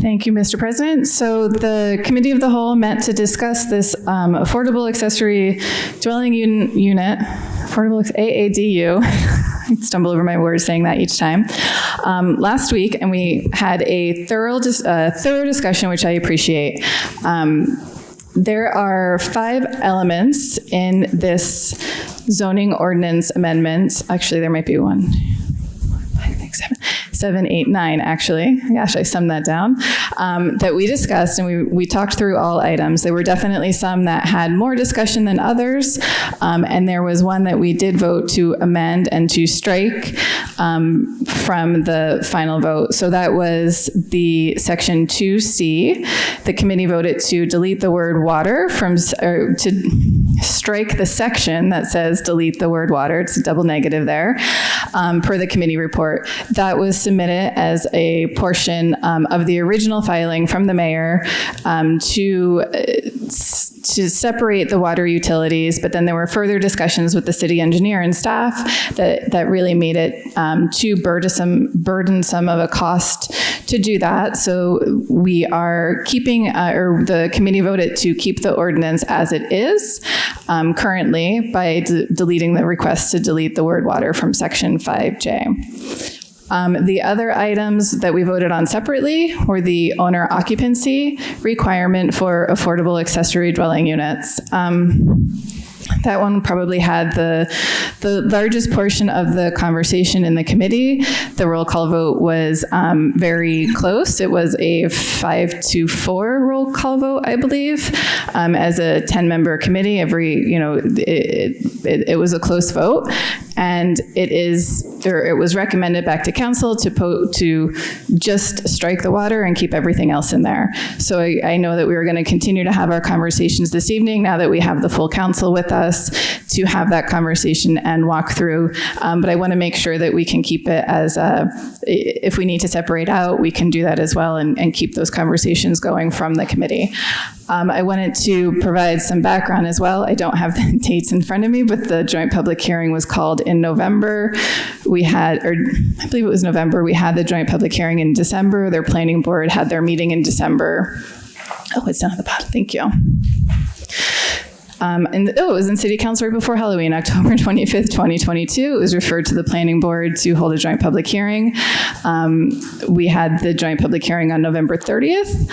Thank you, Mr. President. So the Committee of the Whole met to discuss this affordable accessory dwelling unit, affordable AADU. I stumble over my words saying that each time. Last week, and we had a thorough discussion, which I appreciate. There are 5 elements in this zoning ordinance amendment. Actually, there might be 1, 7, 8, 9, actually. Gosh, I summed that down. That we discussed, and we talked through all items. There were definitely some that had more discussion than others, and there was one that we did vote to amend and to strike from the final vote. So that was the section 2C. The committee voted to delete the word water to strike the section that says delete the word water. It's a double negative there, per the committee report. That was submitted as a portion of the original filing from the mayor to separate the water utilities, but then there were further discussions with the city engineer and staff that really made it too burdensome of a cost to do that. So we are keeping, or the committee voted to keep the ordinance as it is currently by deleting the request to delete the word water from section 5J. The other items that we voted on separately were the owner occupancy requirement for affordable accessory dwelling units. That one probably had the largest portion of the conversation in the committee. The roll call vote was very close. It was a 5-4 roll call vote, I believe. As a 10-member committee, it was a close vote. And it was recommended back to council to just strike the water and keep everything else in there. So I know that we were going to continue to have our conversations this evening now that we have the full council with us to have that conversation and walk through. But I want to make sure that we can keep it as if we need to separate out, we can do that as well and keep those conversations going from the committee. I wanted to provide some background as well. I don't have the dates in front of me, but the joint public hearing was called in November. I believe it was November. We had the joint public hearing in December. Their planning board had their meeting in December. Oh, it's down at the bottom. Thank you. It was in City Council right before Halloween, October 25th, 2022. It was referred to the planning board to hold a joint public hearing. We had the joint public hearing on November 30th.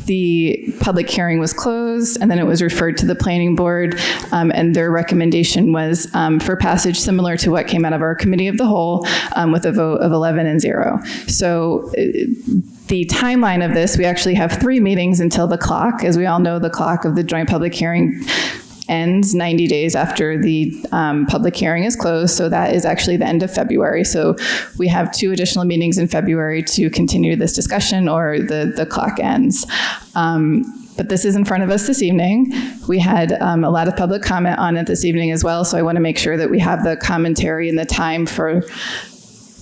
The public hearing was closed, and then it was referred to the planning board, and their recommendation was for passage similar to what came out of our committee of the whole, with a vote of 11-0. So the timeline of this, we actually have 3 meetings until the clock. As we all know, the clock of the joint public hearing ends 90 days after the public hearing is closed. So that is actually the end of February. So we have 2 additional meetings in February to continue this discussion, or the clock ends. But this is in front of us this evening. We had a lot of public comment on it this evening as well. So I want to make sure that we have the commentary and the time for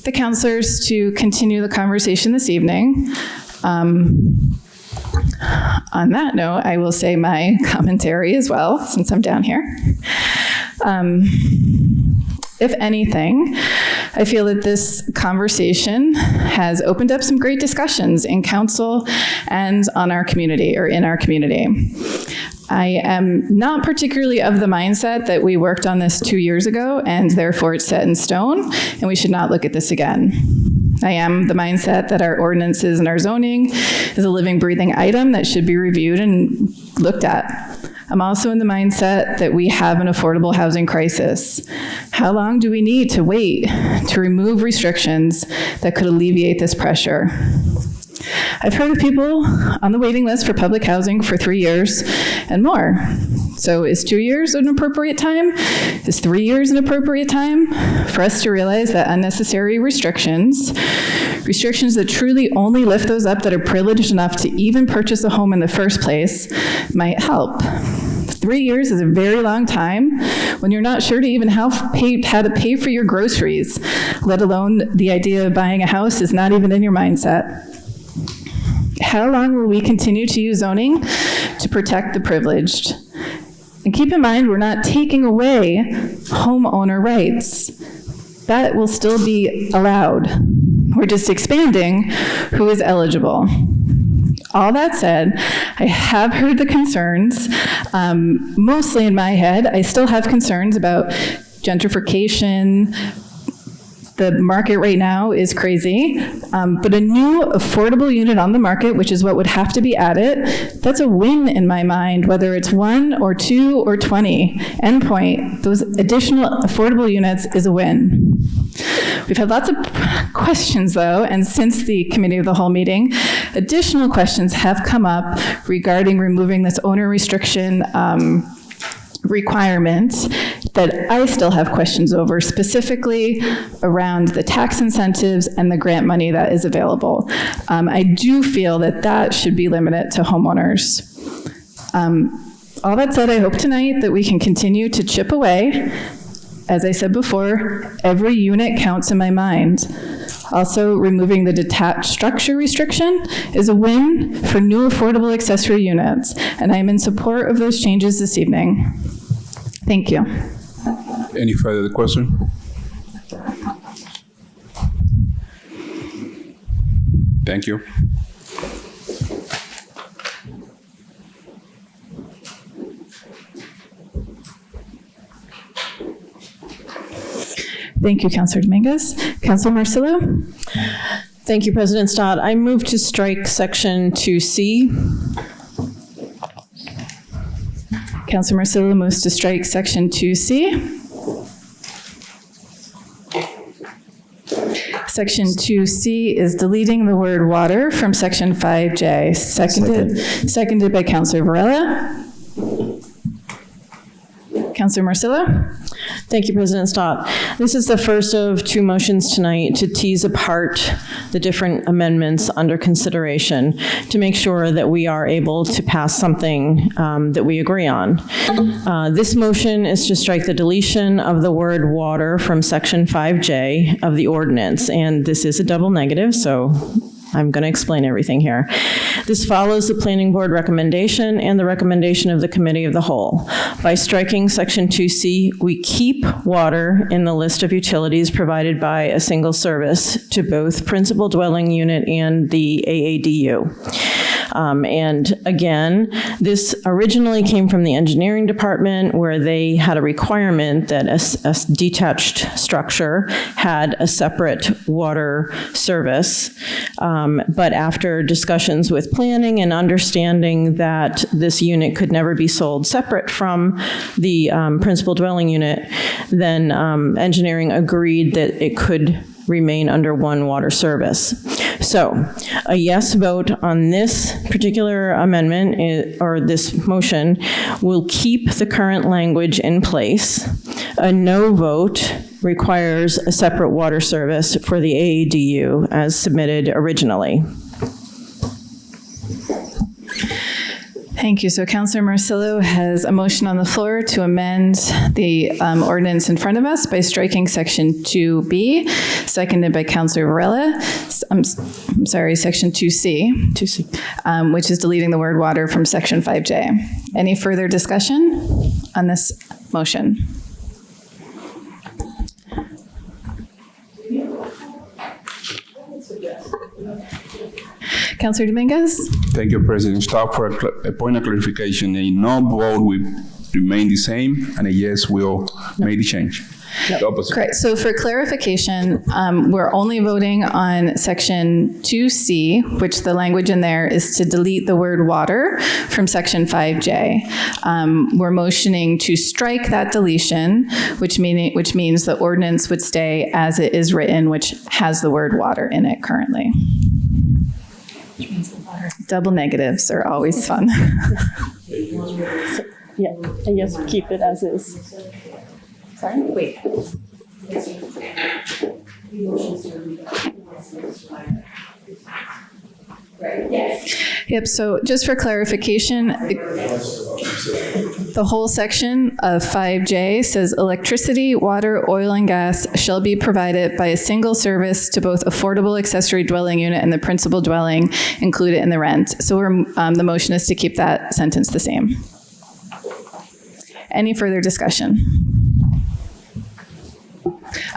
the councilors to continue the conversation this evening. On that note, I will say my commentary as well, since I'm down here. If anything, I feel that this conversation has opened up some great discussions in council and on our community, or in our community. I am not particularly of the mindset that we worked on this 2 years ago and therefore it's set in stone and we should not look at this again. I am the mindset that our ordinances and our zoning is a living, breathing item that should be reviewed and looked at. I'm also in the mindset that we have an affordable housing crisis. How long do we need to wait to remove restrictions that could alleviate this pressure? I've heard of people on the waiting list for public housing for 3 years and more. So is 2 years an appropriate time? Is 3 years an appropriate time for us to realize that unnecessary restrictions that truly only lift those up that are privileged enough to even purchase a home in the first place might help? 3 years is a very long time when you're not sure to even how to pay for your groceries, let alone the idea of buying a house is not even in your mindset. How long will we continue to use zoning to protect the privileged? And keep in mind, we're not taking away homeowner rights. That will still be allowed. We're just expanding who is eligible. All that said, I have heard the concerns. Mostly in my head, I still have concerns about gentrification. The market right now is crazy, but a new affordable unit on the market, which is what would have to be added, that's a win in my mind, whether it's 1 or 2 or 20. Endpoint, those additional affordable units is a win. We've had lots of questions though, and since the committee of the whole meeting, additional questions have come up regarding removing this owner restriction requirement that I still have questions over, specifically around the tax incentives and the grant money that is available. I do feel that that should be limited to homeowners. All that said, I hope tonight that we can continue to chip away. As I said before, every unit counts in my mind. Also, removing the detached structure restriction is a win for new affordable accessory units, and I'm in support of those changes this evening. Thank you. Any further question? Thank you. Thank you, Councilor Dominguez. Councilor Marcillo? Thank you, President Stott. I move to strike Section 2C. Councilor Marcillo moves to strike Section 2C. Section 2C is deleting the word water from Section 5J. Seconded by Councilor Varela. Councilor Marcillo? Thank you, President Stott. This is the first of 2 motions tonight to tease apart the different amendments under consideration to make sure that we are able to pass something that we agree on. This motion is to strike the deletion of the word water from Section 5J of the ordinance, and this is a double negative, so I'm going to explain everything here. This follows the Planning Board recommendation and the recommendation of the Committee of the Whole. By striking Section 2C, we keep water in the list of utilities provided by a single service to both principal dwelling unit and the AADU. And again, this originally came from the engineering department where they had a requirement that a detached structure had a separate water service. But after discussions with planning and understanding that this unit could never be sold separate from the principal dwelling unit, then engineering agreed that it could remain under one water service. So a yes vote on this particular amendment or this motion will keep the current language in place. A no vote requires a separate water service for the AADU as submitted originally. Thank you. So Councilor Marcillo has a motion on the floor to amend the ordinance in front of us by striking Section 2B, seconded by Councilor Varela. I'm sorry, Section 2C, which is deleting the word water from Section 5J. Any further discussion on this motion? Councilor Dominguez? Thank you, President Stott. For a point of clarification, a no vote will remain the same, and a yes will make the change. The opposite. Correct. So for clarification, we're only voting on section 2C, which the language in there is to delete the word water from section 5J. We're motioning to strike that deletion, which means the ordinance would stay as it is written, which has the word water in it currently. Double negatives are always fun. Yeah, I guess keep it as is. Sorry? Wait. Yep, so just for clarification, the whole section of 5J says electricity, water, oil, and gas shall be provided by a single service to both affordable accessory dwelling unit and the principal dwelling included in the rent. So the motion is to keep that sentence the same. Any further discussion?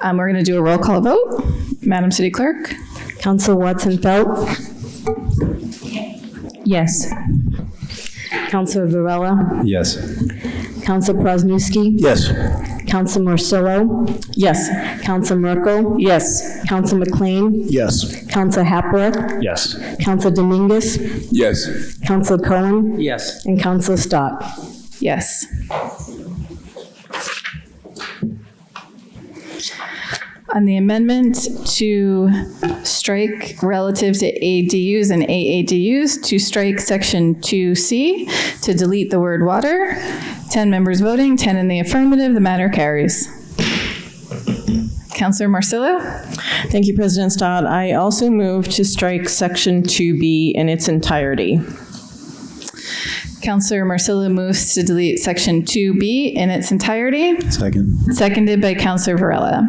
We're going to do a roll call vote. Madam City Clerk? Council Watson-Felt? Yes. Councilor Varela? Yes. Council Prosnewski? Yes. Council Marcillo? Yes. Council Merkel? Yes. Council McLean? Yes. Council Hapworth? Yes. Council Dominguez? Yes. Council Cohen? Yes. And Council Stott? Yes. On the amendment to strike relative to ADUs and AADUs, to strike section 2C, to delete the word water, 10 members voting, 10 in the affirmative, the matter carries. Councilor Marcillo? Thank you, President Stott. I also move to strike section 2B in its entirety. Councilor Marcillo moves to delete section 2B in its entirety. Second. Seconded by Councilor Varela.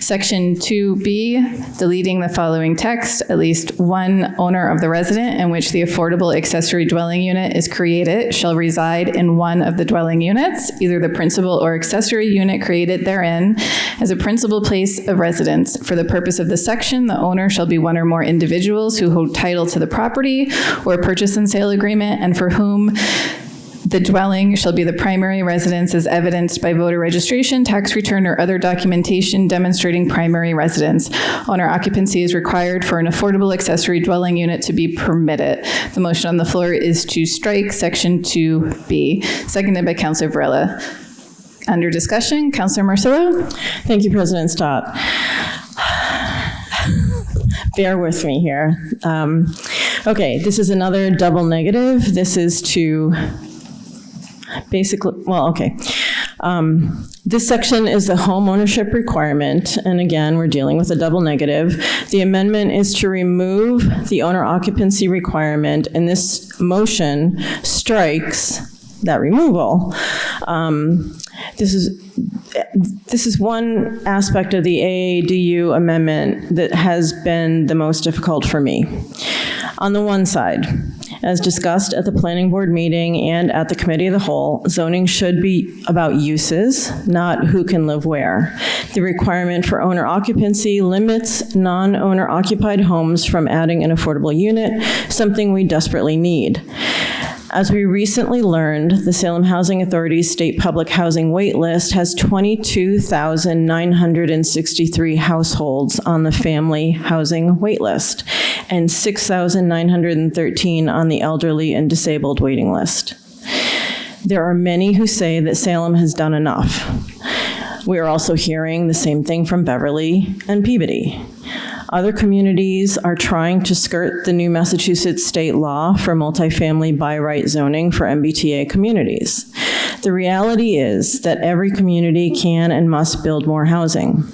Section 2B, deleting the following text, at least one owner of the resident in which the affordable accessory dwelling unit is created shall reside in one of the dwelling units, either the principal or accessory unit created therein, as a principal place of residence. For the purpose of the section, the owner shall be one or more individuals who hold title to the property or purchase and sale agreement, and for whom the dwelling shall be the primary residence as evidenced by voter registration, tax return, or other documentation demonstrating primary residence. Owner occupancy is required for an affordable accessory dwelling unit to be permitted. The motion on the floor is to strike section 2B, seconded by Councilor Varela. Under discussion, Councilor Marcillo? Thank you, President Stott. Bear with me here. Okay, this is another double negative. This is to basically, well, okay. This section is the home ownership requirement, and again, we're dealing with a double negative. The amendment is to remove the owner occupancy requirement, and this motion strikes that removal. This is one aspect of the AADU amendment that has been the most difficult for me. On the one side, as discussed at the planning board meeting and at the committee of the whole, zoning should be about uses, not who can live where. The requirement for owner occupancy limits non-owner occupied homes from adding an affordable unit, something we desperately need. As we recently learned, the Salem Housing Authority's state public housing wait list has 22,963 households on the family housing wait list and 6,913 on the elderly and disabled waiting list. There are many who say that Salem has done enough. We are also hearing the same thing from Beverly and Peabody. Other communities are trying to skirt the new Massachusetts state law for multifamily by right zoning for MBTA communities. The reality is that every community can and must build more housing.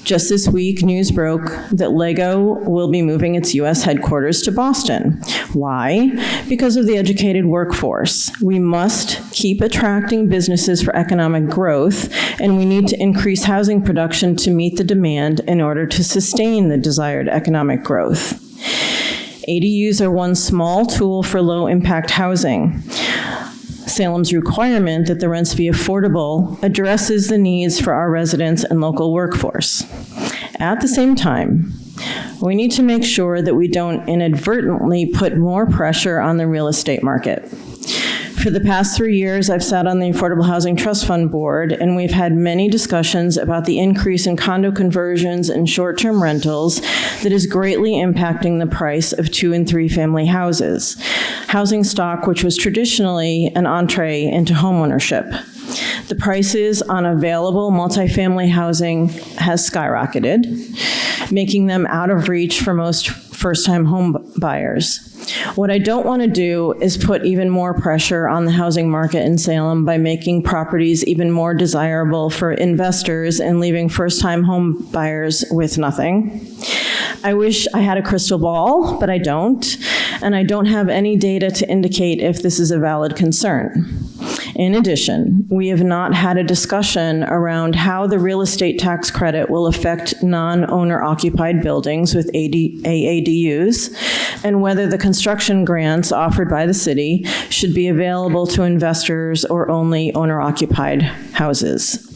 Just this week, news broke that Lego will be moving its U.S. headquarters to Boston. Why? Because of the educated workforce. We must keep attracting businesses for economic growth, and we need to increase housing production to meet the demand in order to sustain the desired economic growth. ADUs are one small tool for low-impact housing. Salem's requirement that the rents be affordable addresses the needs for our residents and local workforce. At the same time, we need to make sure that we don't inadvertently put more pressure on the real estate market. For the past 3 years, I've sat on the Affordable Housing Trust Fund Board, and we've had many discussions about the increase in condo conversions and short-term rentals that is greatly impacting the price of 2- and 3-family houses, housing stock which was traditionally an entree into homeownership. The prices on available multifamily housing has skyrocketed, making them out of reach for most first-time home buyers. What I don't want to do is put even more pressure on the housing market in Salem by making properties even more desirable for investors and leaving first-time home buyers with nothing. I wish I had a crystal ball, but I don't, and I don't have any data to indicate if this is a valid concern. In addition, we have not had a discussion around how the real estate tax credit will affect non-owner occupied buildings with AADUs, and whether the construction grants offered by the city should be available to investors or only owner-occupied houses.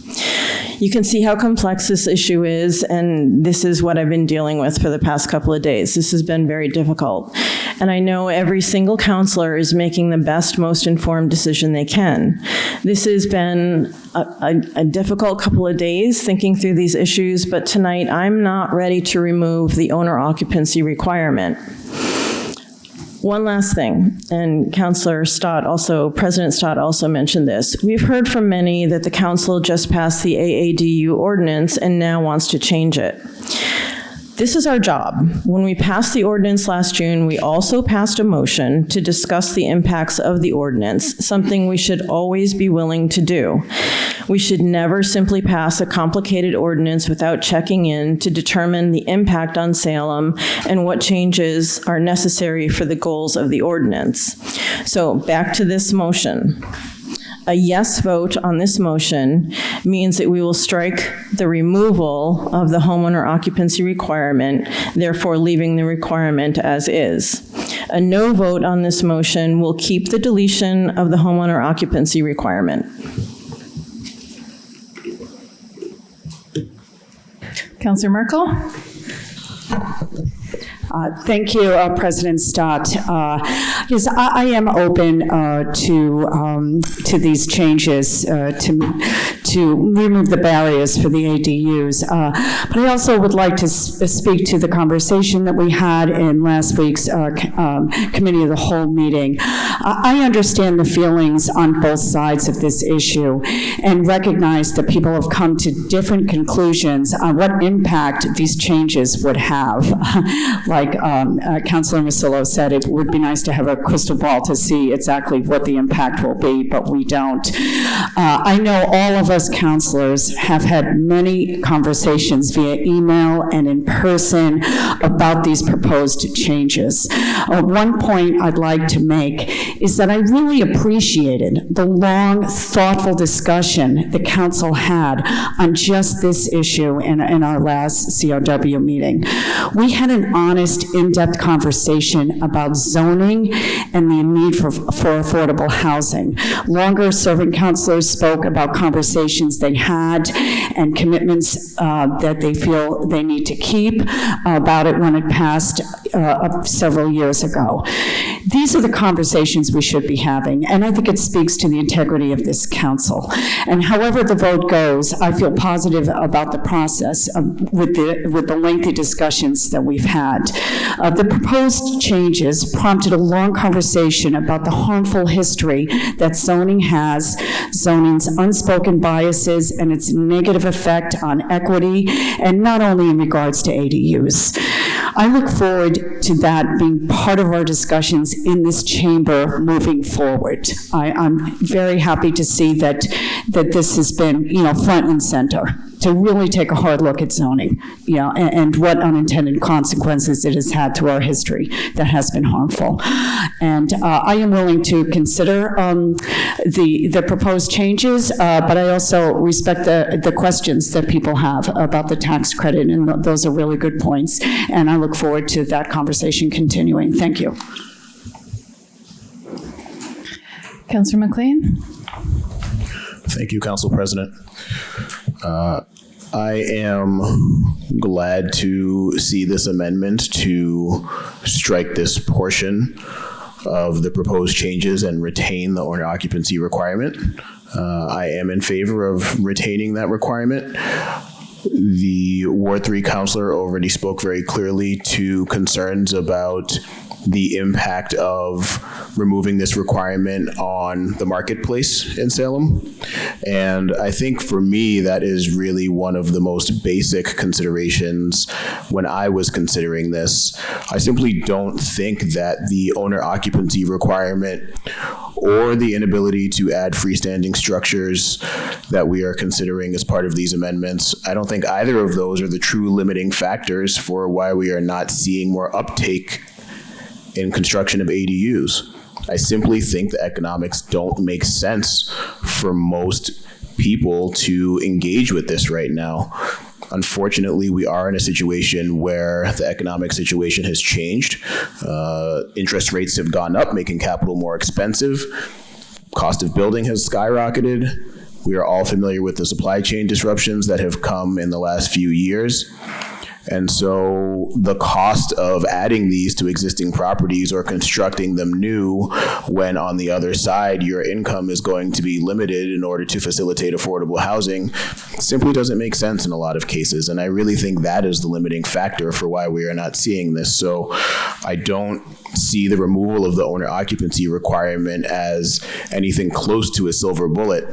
You can see how complex this issue is, and this is what I've been dealing with for the past couple of days. This has been very difficult. And I know every single counselor is making the best, most informed decision they can. This has been a difficult couple of days thinking through these issues, but tonight I'm not ready to remove the owner occupancy requirement. One last thing, and Councilor Stott also, President Stott also mentioned this. We've heard from many that the council just passed the AADU ordinance and now wants to change it. This is our job. When we passed the ordinance last June, we also passed a motion to discuss the impacts of the ordinance, something we should always be willing to do. We should never simply pass a complicated ordinance without checking in to determine the impact on Salem and what changes are necessary for the goals of the ordinance. So back to this motion. A yes vote on this motion means that we will strike the removal of the homeowner occupancy requirement, therefore leaving the requirement as is. A no vote on this motion will keep the deletion of the homeowner occupancy requirement. Councilor Merkel? Thank you, President Stott. Yes, I am open to these changes to remove the barriers for the ADUs. But I also would like to speak to the conversation that we had in last week's Committee of the Whole meeting. I understand the feelings on both sides of this issue and recognize that people have come to different conclusions on what impact these changes would have. Like Councilor Masillo said, it would be nice to have a crystal ball to see exactly what the impact will be, but we don't. I know all of us councilors have had many conversations via email and in person about these proposed changes. One point I'd like to make is that I really appreciated the long, thoughtful discussion the council had on just this issue in our last COW meeting. We had an honest, in-depth conversation about zoning and the need for affordable housing. Longer-serving councilors spoke about conversations they had and commitments that they feel they need to keep about it when it passed several years ago. These are the conversations we should be having, and I think it speaks to the integrity of this council. And however the vote goes, I feel positive about the process with the lengthy discussions that we've had. The proposed changes prompted a long conversation about the harmful history that zoning has, zoning's unspoken biases, and its negative effect on equity, and not only in regards to ADUs. I look forward to that being part of our discussions in this chamber moving forward. I'm very happy to see that this has been, front and center, to really take a hard look at zoning, and what unintended consequences it has had to our history that has been harmful. And I am willing to consider the proposed changes, but I also respect the questions that people have about the tax credit, and those are really good points. And I look forward to that conversation continuing. Thank you. Councilor McLean? Thank you, Council President. I am glad to see this amendment to strike this portion of the proposed changes and retain the owner occupancy requirement. I am in favor of retaining that requirement. The Ward 3 councilor already spoke very clearly to concerns about the impact of removing this requirement on the marketplace in Salem. And I think for me, that is really one of the most basic considerations when I was considering this. I simply don't think that the owner occupancy requirement or the inability to add freestanding structures that we are considering as part of these amendments, I don't think either of those are the true limiting factors for why we are not seeing more uptake in construction of ADUs. I simply think the economics don't make sense for most people to engage with this right now. Unfortunately, we are in a situation where the economic situation has changed. Interest rates have gone up, making capital more expensive. Cost of building has skyrocketed. We are all familiar with the supply chain disruptions that have come in the last few years. And so the cost of adding these to existing properties or constructing them new, when on the other side your income is going to be limited in order to facilitate affordable housing, simply doesn't make sense in a lot of cases. And I really think that is the limiting factor for why we are not seeing this. So I don't see the removal of the owner occupancy requirement as anything close to a silver bullet.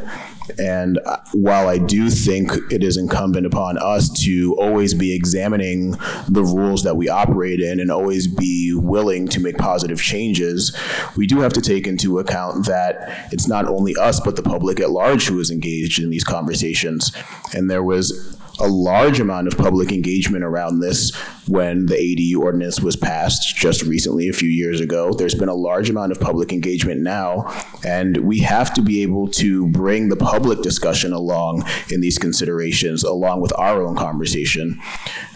And while I do think it is incumbent upon us to always be examining the rules that we operate in and always be willing to make positive changes, we do have to take into account that it's not only us, but the public at large who is engaged in these conversations. And there was a large amount of public engagement around this when the ADU ordinance was passed just recently, a few years ago. There's been a large amount of public engagement now, and we have to be able to bring the public discussion along in these considerations, along with our own conversation.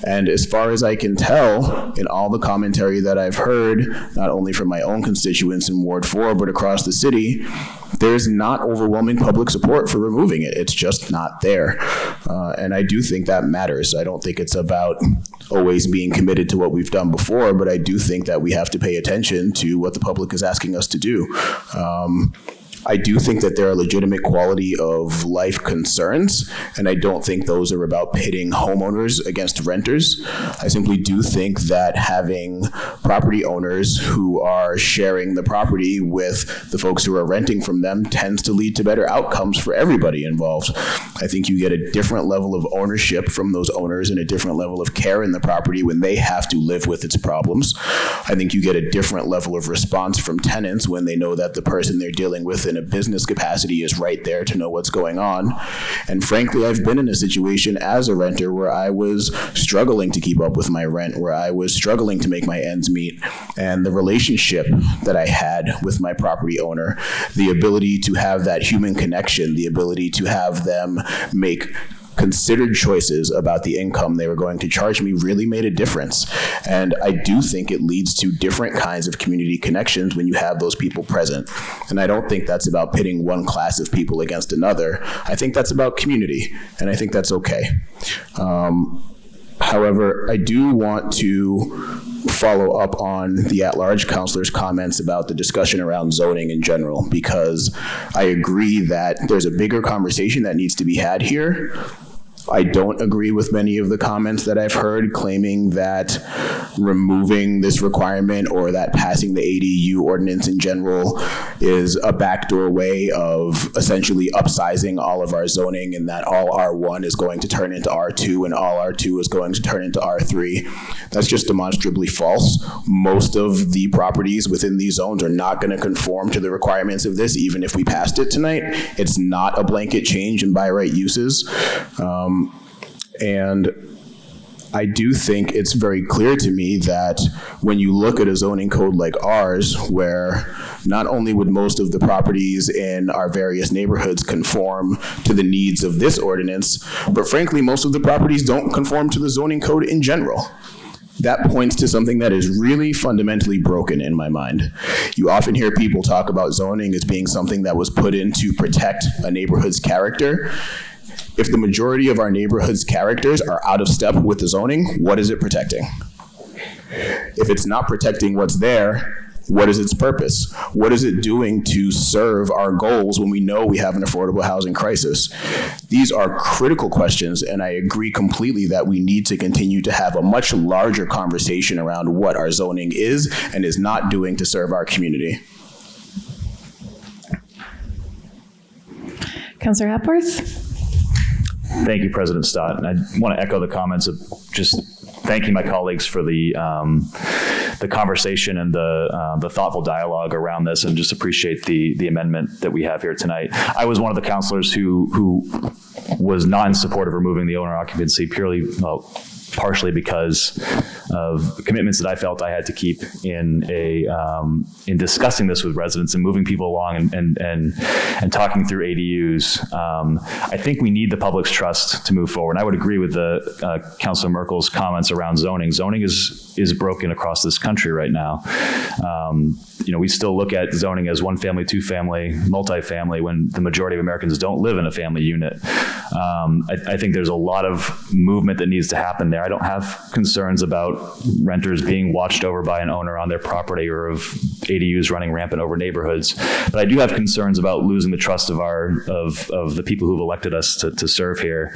And as far as I can tell, in all the commentary that I've heard, not only from my own constituents in Ward 4, but across the city, there's not overwhelming public support for removing it. It's just not there. And I do think that matters. I don't think it's about always being committed to what we've done before, but I do think that we have to pay attention to what the public is asking us to do. I do think that there are legitimate quality of life concerns, and I don't think those are about pitting homeowners against renters. I simply do think that having property owners who are sharing the property with the folks who are renting from them tends to lead to better outcomes for everybody involved. I think you get a different level of ownership from those owners and a different level of care in the property when they have to live with its problems. I think you get a different level of response from tenants when they know that the person they're dealing with in a business capacity is right there to know what's going on. And frankly, I've been in a situation as a renter where I was struggling to keep up with my rent, where I was struggling to make my ends meet. And the relationship that I had with my property owner, the ability to have that human connection, the ability to have them make considered choices about the income they were going to charge me really made a difference. And I do think it leads to different kinds of community connections when you have those people present. And I don't think that's about pitting one class of people against another. I think that's about community, and I think that's okay. However, I do want to follow up on the at-large counselor's comments about the discussion around zoning in general, because I agree that there's a bigger conversation that needs to be had here. I don't agree with many of the comments that I've heard claiming that removing this requirement or that passing the ADU ordinance in general is a backdoor way of essentially upsizing all of our zoning, and that all R1 is going to turn into R2 and all R2 is going to turn into R3. That's just demonstrably false. Most of the properties within these zones are not going to conform to the requirements of this, even if we passed it tonight. It's not a blanket change in by right uses. And I do think it's very clear to me that when you look at a zoning code like ours, where not only would most of the properties in our various neighborhoods conform to the needs of this ordinance, but frankly, most of the properties don't conform to the zoning code in general. That points to something that is really fundamentally broken in my mind. You often hear people talk about zoning as being something that was put in to protect a neighborhood's character. If the majority of our neighborhood's characters are out of step with the zoning, what is it protecting? If it's not protecting what's there, What is its purpose? What is it doing to serve our goals when we know we have an affordable housing crisis? These are critical questions, and I agree completely that we need to continue to have a much larger conversation around what our zoning is and is not doing to serve our community. Councillor Hepworth? Thank you, President Stott. And I want to echo the comments of just thanking my colleagues for the conversation and the thoughtful dialogue around this, and just appreciate the amendment that we have here tonight. I was one of the councilors who was not in support of removing the owner occupancy partially because of commitments that I felt I had to keep in discussing this with residents and moving people along and talking through ADUs. I think we need the public's trust to move forward. And I would agree with Councilor Merkel's comments around zoning. Zoning is broken across this country right now. We still look at zoning as one family, two family, multifamily, when the majority of Americans don't live in a family unit. I think there's a lot of movement that needs to happen there. I don't have concerns about renters being watched over by an owner on their property or of ADUs running rampant over neighborhoods, but I do have concerns about losing the trust of the people who've elected us to serve here.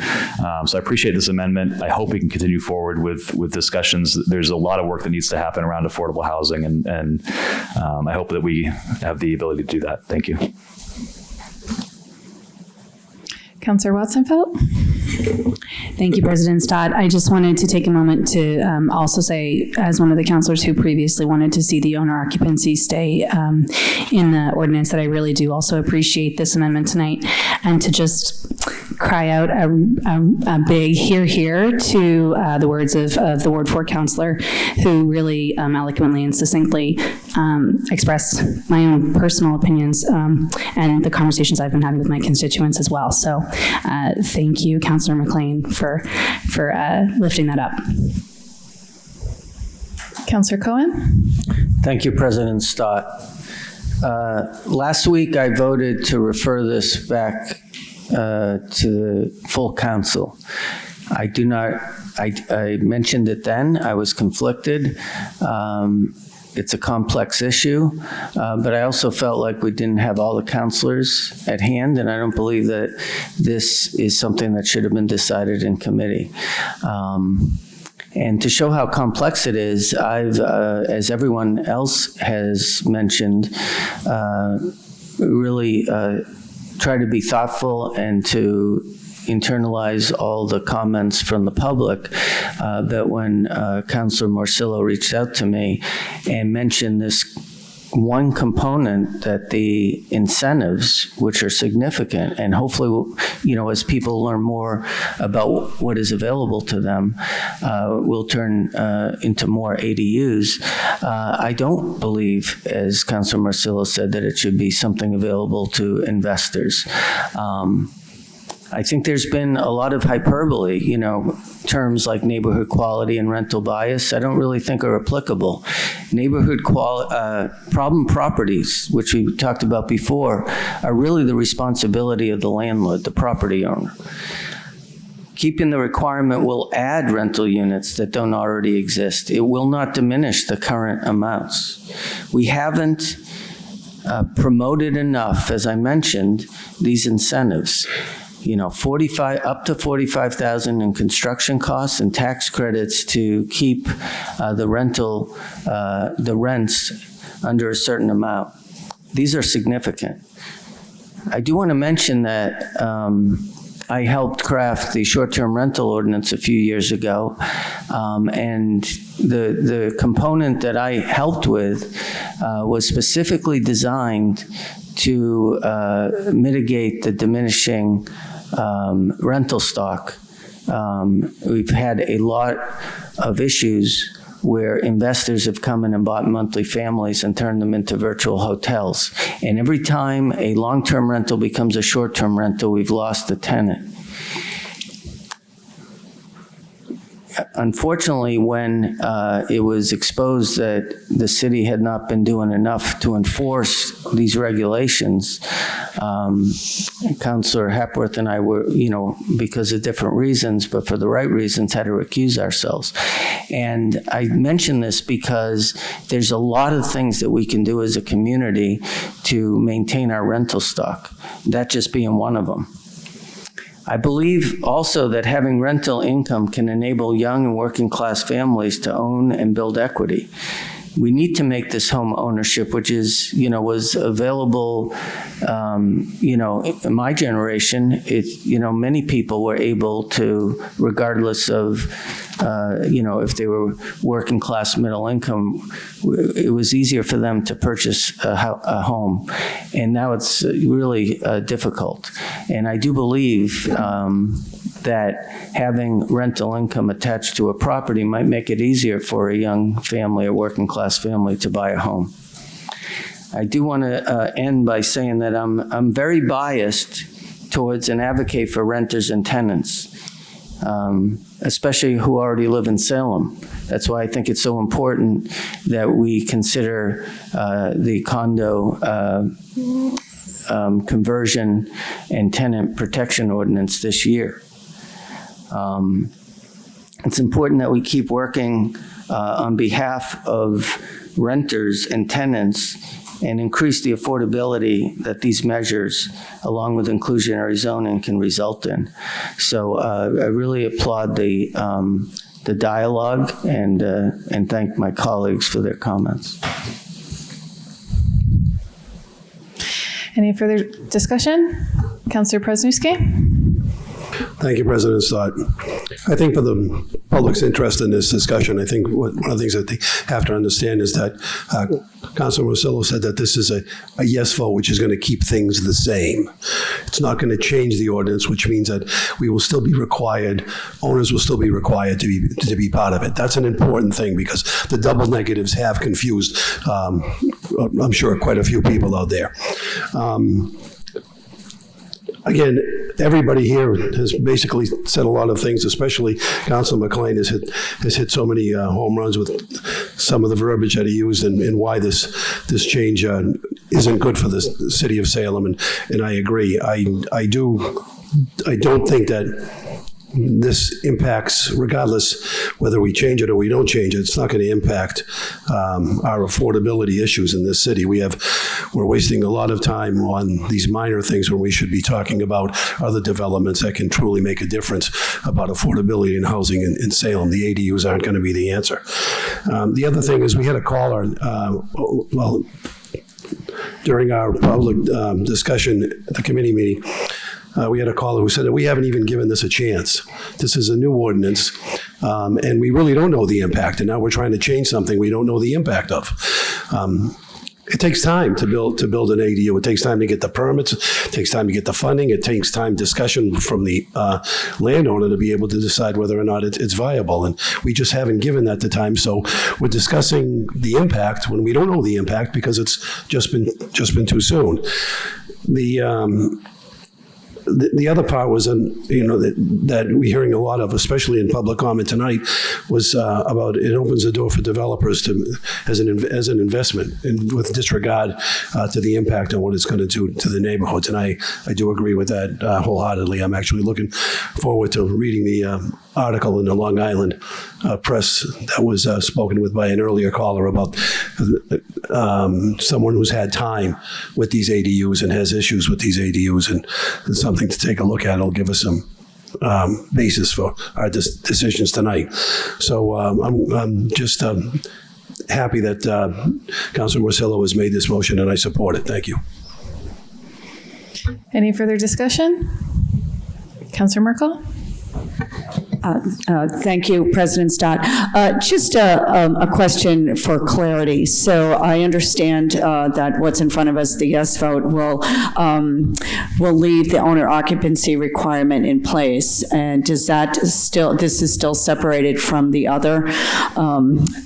So I appreciate this amendment. I hope we can continue forward with discussions. There's a lot of work that needs to happen around affordable housing, and I hope that we have the ability to do that. Thank you. Councillor Watson-Felt? Thank you, President Stott. I just wanted to take a moment to also say, as one of the councilors who previously wanted to see the owner occupancy stay in the ordinance, that I really do also appreciate this amendment tonight, and to just cry out a big hear, hear to the words of the Ward 4 councilor, who really eloquently and succinctly expressed my own personal opinions and the conversations I've been having with my constituents as well. So thank you, Councilor McLean, for lifting that up. Councillor Cohen? Thank you, President Stott. Last week, I voted to refer this back to the full council. I mentioned it then. I was conflicted. It's a complex issue, but I also felt like we didn't have all the councilors at hand, and I don't believe that this is something that should have been decided in committee. And to show how complex it is, I've, as everyone else has mentioned, really tried to be thoughtful and to internalize all the comments from the public, that when Councilor Morcillo reached out to me and mentioned this one component, that the incentives, which are significant, and hopefully, as people learn more about what is available to them, will turn into more ADUs. I don't believe, as Councilor Morcillo said, that it should be something available to investors. I think there's been a lot of hyperbole, terms like neighborhood quality and rental bias, I don't really think are applicable. Neighborhood problem properties, which we talked about before, are really the responsibility of the landlord, the property owner. Keeping the requirement will add rental units that don't already exist. It will not diminish the current amounts. We haven't promoted enough, as I mentioned, these incentives. Up to $45,000 in construction costs and tax credits to keep the rents under a certain amount. These are significant. I do want to mention that I helped craft the short-term rental ordinance a few years ago, and the component that I helped with was specifically designed to mitigate the diminishing rental stock. We've had a lot of issues where investors have come in and bought monthly families and turned them into virtual hotels. And every time a long-term rental becomes a short-term rental, we've lost a tenant. unfortunately, when it was exposed that the city had not been doing enough to enforce these regulations, Councilor Hepworth and I were, because of different reasons, but for the right reasons, had to recuse ourselves. And I mention this because there's a lot of things that we can do as a community to maintain our rental stock, that just being one of them. I believe also that having rental income can enable young and working class families to own and build equity. We need to make this home ownership, which is, was available, in my generation. Many people were able to, regardless of, if they were working class, middle income, it was easier for them to purchase a home. And now it's really difficult. And I do believe that having rental income attached to a property might make it easier for a young family or working class family to buy a home. I do want to end by saying that I'm very biased towards an advocate for renters and tenants, especially who already live in Salem. That's why I think it's so important that we consider the condo conversion and tenant protection ordinance this year. It's important that we keep working on behalf of renters and tenants and increase the affordability that these measures, along with inclusionary zoning, can result in. So I really applaud the dialogue and thank my colleagues for their comments. Any further discussion? Councilor Presnewski? Thank you, President Stott. I think for the public's interest in this discussion, I think one of the things that they have to understand is that Councilor Marcillo said that this is a yes vote, which is going to keep things the same. It's not going to change the ordinance, which means that we will still be required, owners will still be required to be part of it. That's an important thing because the double negatives have confused, I'm sure, quite a few people out there. Again, everybody here has basically said a lot of things, especially Councilor McLean has hit so many home runs with some of the verbiage that he used and why this change isn't good for the city of Salem, and I agree. I don't think that this impacts, regardless whether we change it or we don't change it, it's not going to impact our affordability issues in this city. We're wasting a lot of time on these minor things when we should be talking about other developments that can truly make a difference about affordability and housing in Salem. The ADUs aren't going to be the answer. The other thing is we had a caller, during our public discussion at the committee meeting, we had a caller who said that we haven't even given this a chance. This is a new ordinance, and we really don't know the impact. And now we're trying to change something we don't know the impact of. It takes time to build an ADU. It takes time to get the permits. It takes time to get the funding. It takes time discussion from the landowner to be able to decide whether or not it's viable. And we just haven't given that the time. So we're discussing the impact when we don't know the impact because it's just been too soon. The other part was, that we're hearing a lot of, especially in public comment tonight, was about it opens the door for developers as an investment with disregard to the impact on what it's going to do to the neighborhoods. And I do agree with that wholeheartedly. I'm actually looking forward to reading the article in the Long Island Press that was spoken with by an earlier caller about someone who's had time with these ADUs and has issues with these ADUs, and something to take a look at. It'll give us some basis for our decisions tonight. So I'm just happy that Councilor Marcillo has made this motion, and I support it. Thank you. Any further discussion? Councilor Merkel? Thank you, President Stott. Just a question for clarity. So I understand that what's in front of us, the yes vote, will leave the owner occupancy requirement in place. And does that this is still separated from the other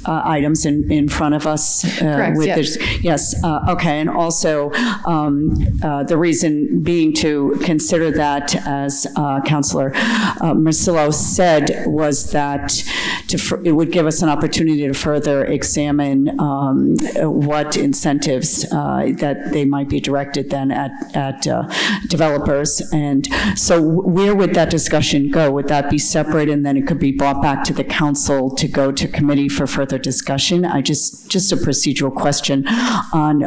items in front of us? Correct, yes. Okay, and also the reason being to consider that, as Councilor Marcillo said, said was that it would give us an opportunity to further examine what incentives that they might be directed then at developers. And so where would that discussion go? Would that be separate and then it could be brought back to the council to go to committee for further discussion? Just a procedural question on,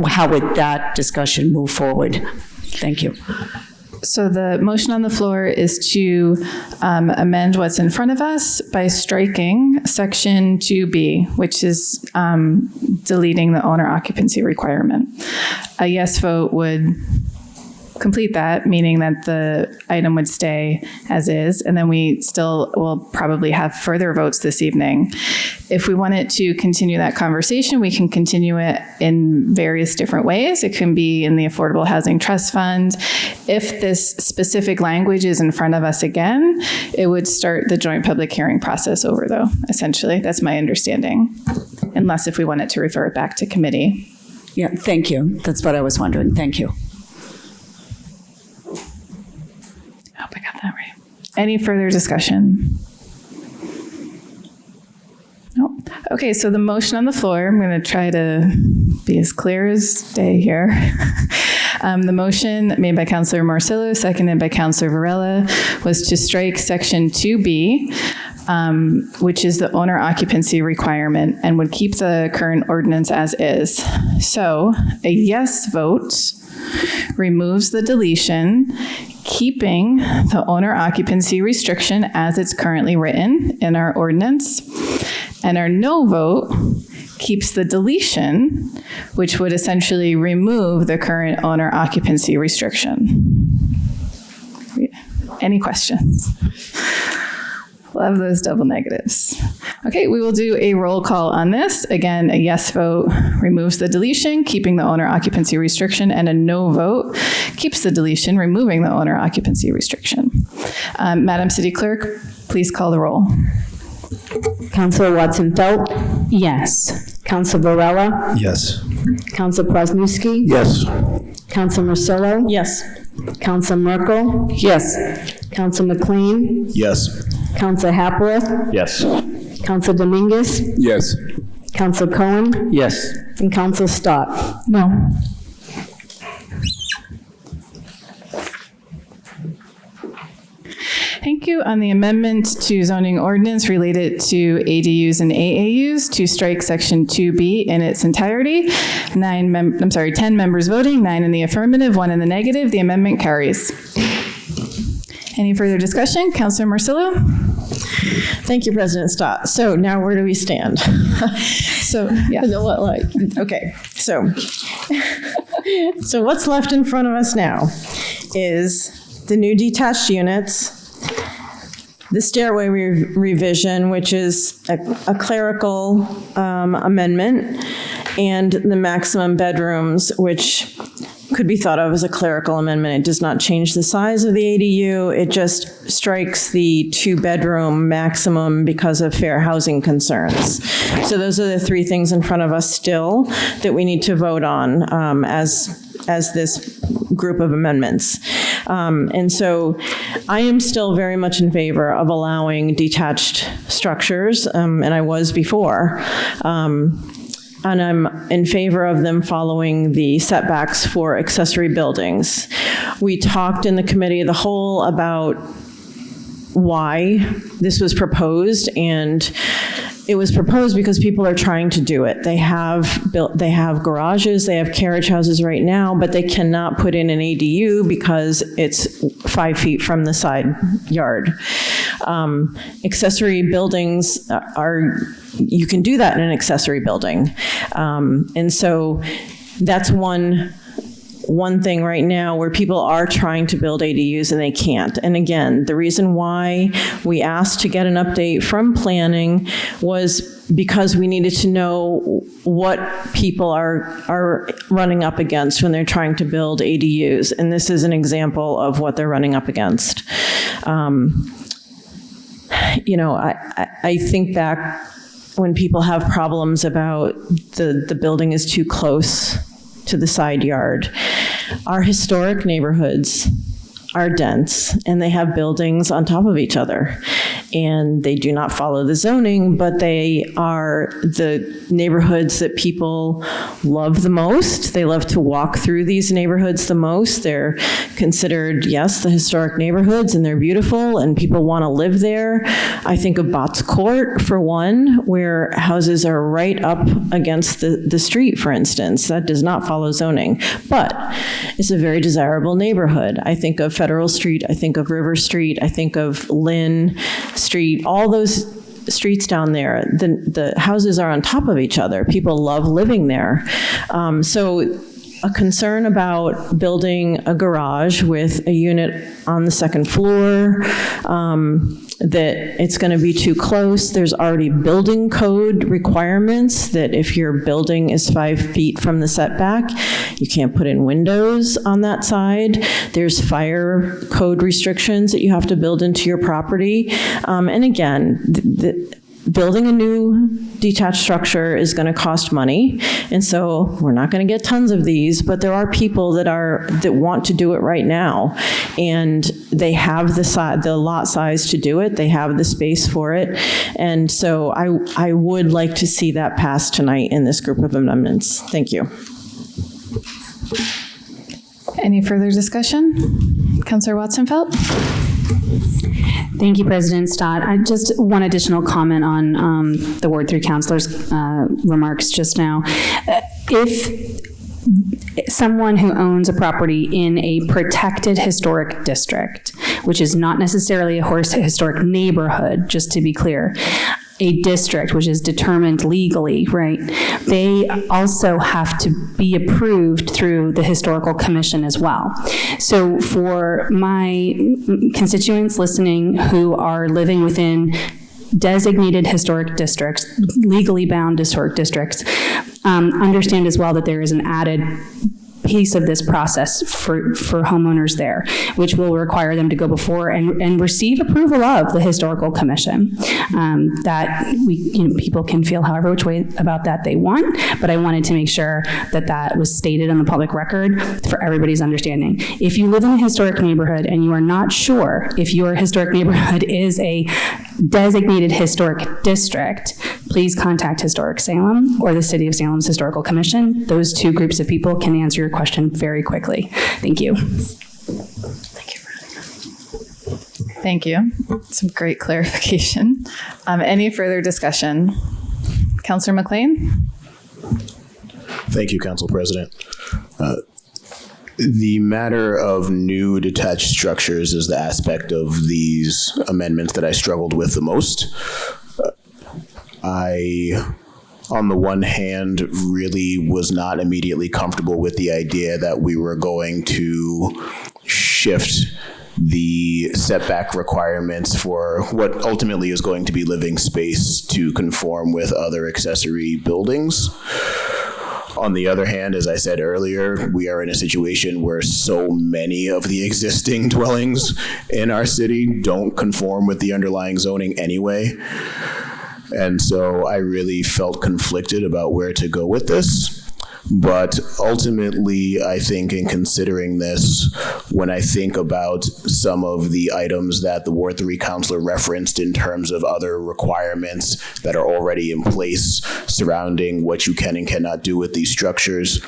how would that discussion move forward? Thank you. So the motion on the floor is to amend what's in front of us by striking section 2B, which is deleting the owner occupancy requirement. A yes vote would complete that, meaning that the item would stay as is, and then we still will probably have further votes this evening. If we wanted to continue that conversation, we can continue it in various different ways. It can be in the Affordable Housing Trust Fund. If this specific language is in front of us again, it would start the joint public hearing process over, though, essentially. That's my understanding, unless if we wanted to refer it back to committee. Yeah, thank you. That's what I was wondering. Thank you. I hope I got that right. Any further discussion? Nope. Okay, so the motion on the floor, I'm going to try to be as clear as day here. The motion made by Councilor Marcillo, seconded by Councilor Varela, was to strike section 2B, which is the owner occupancy requirement, and would keep the current ordinance as is. So a yes vote removes the deletion, keeping the owner occupancy restriction as it's currently written in our ordinance. And our no vote keeps the deletion, which would essentially remove the current owner occupancy restriction. Any questions? Love those double negatives. Okay, we will do a roll call on this. Again, a yes vote removes the deletion, keeping the owner occupancy restriction, and a no vote keeps the deletion, removing the owner occupancy restriction. Madam City Clerk, please call the roll. Councilor Watson-Felt? Yes. Councilor Varela? Yes. Councilor Kwasniewski? Yes. Councilor Marcillo? Yes. Councilor Merkel? Yes. Councilor McLean? Yes. Councilor Hapworth? Yes. Councilor Dominguez? Yes. Councilor Cohen? Yes. And Councilor Stott? No. Thank you. On the amendment to zoning ordinance related to ADUs and AAUs to strike section 2B in its entirety, 10 members voting, 9 in the affirmative, 1 in the negative. The amendment carries. Any further discussion? Councilor Marcillo? Thank you, President Stott. So now where do we stand? Okay, so what's left in front of us now is the new detached units, the stairway revision, which is a clerical amendment, and the maximum bedrooms, which could be thought of as a clerical amendment. It does not change the size of the ADU. It just strikes the 2-bedroom maximum because of fair housing concerns. So those are the 3 things in front of us still that we need to vote on as this group of amendments. And so I am still very much in favor of allowing detached structures, and I was before. And I'm in favor of them following the setbacks for accessory buildings. We talked in the committee of the whole about why this was proposed, and it was proposed because people are trying to do it. They have garages, they have carriage houses right now, but they cannot put in an ADU because it's 5 feet from the side yard. Accessory buildings you can do that in an accessory building. And so that's one thing right now where people are trying to build ADUs and they can't. And again, the reason why we asked to get an update from planning was because we needed to know what people are running up against when they're trying to build ADUs. And this is an example of what they're running up against. I think back when people have problems about the building is too close to the side yard. Our historic neighborhoods are dense and they have buildings on top of each other. And they do not follow the zoning, but they are the neighborhoods that people love the most. They love to walk through these neighborhoods the most. They're considered, yes, the historic neighborhoods, and they're beautiful, and people want to live there. I think of Botts Court, for one, where houses are right up against the street, for instance. That does not follow zoning, but it's a very desirable neighborhood. I think of Federal Street, I think of River Street, I think of Lynn Street, all those streets down there, the houses are on top of each other. People love living there. So a concern about building a garage with a unit on the second floor, that it's going to be too close. There's already building code requirements that if your building is 5 feet from the setback, you can't put in windows on that side. There's fire code restrictions that you have to build into your property. And again, building a new detached structure is going to cost money, and so we're not going to get tons of these, but there are people that want to do it right now, and they have the lot size to do it, they have the space for it, and so I would like to see that pass tonight in this group of amendments. Thank you. Any further discussion? Councillor Watson-Felt? Thank you, President Stott. I just one additional comment on the Ward 3 councilor's remarks just now. If someone who owns a property in a protected historic district, which is not necessarily a historic neighborhood, just to be clear, a district which is determined legally, right? They also have to be approved through the Historical Commission as well. So for my constituents listening who are living within designated historic districts, legally bound historic districts, understand as well that there is an added piece of this process for homeowners there, which will require them to go before and receive approval of the Historical Commission. That people can feel however which way about that they want, but I wanted to make sure that that was stated on the public record for everybody's understanding. If you live in a historic neighborhood and you are not sure if your historic neighborhood is a designated historic district, please contact Historic Salem or the City of Salem's Historical Commission. Those two groups of people can answer your question very quickly. Thank you. Thank you. Some great clarification. Any further discussion? Councillor McLean? Thank you, Council President. The matter of new detached structures is the aspect of these amendments that I struggled with the most. I, on the one hand, really was not immediately comfortable with the idea that we were going to shift the setback requirements for what ultimately is going to be living space to conform with other accessory buildings. On the other hand, as I said earlier, we are in a situation where so many of the existing dwellings in our city don't conform with the underlying zoning anyway. And so I really felt conflicted about where to go with this. But ultimately, I think in considering this, when I think about some of the items that the Ward 3 councilor referenced in terms of other requirements that are already in place surrounding what you can and cannot do with these structures,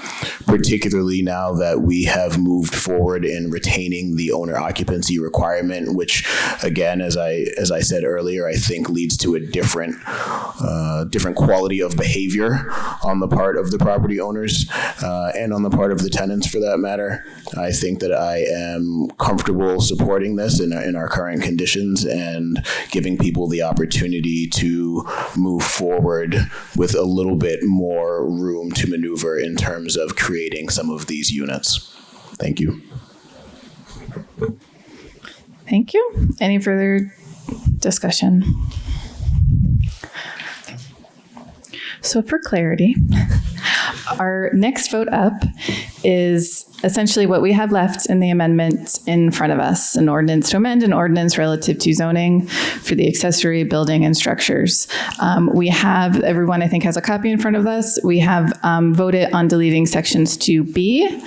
particularly now that we have moved forward in retaining the owner occupancy requirement, which again, as I said earlier, I think leads to a different quality of behavior on the part of the property owners. And on the part of the tenants for that matter. I think that I am comfortable supporting this in our current conditions and giving people the opportunity to move forward with a little bit more room to maneuver in terms of creating some of these units. Thank you. Thank you. Any further discussion? So for clarity, our next vote up is essentially what we have left in the amendment in front of us, an ordinance to amend an ordinance relative to zoning for the accessory building and structures. We have, everyone I think has a copy in front of us. We have voted on deleting sections 2B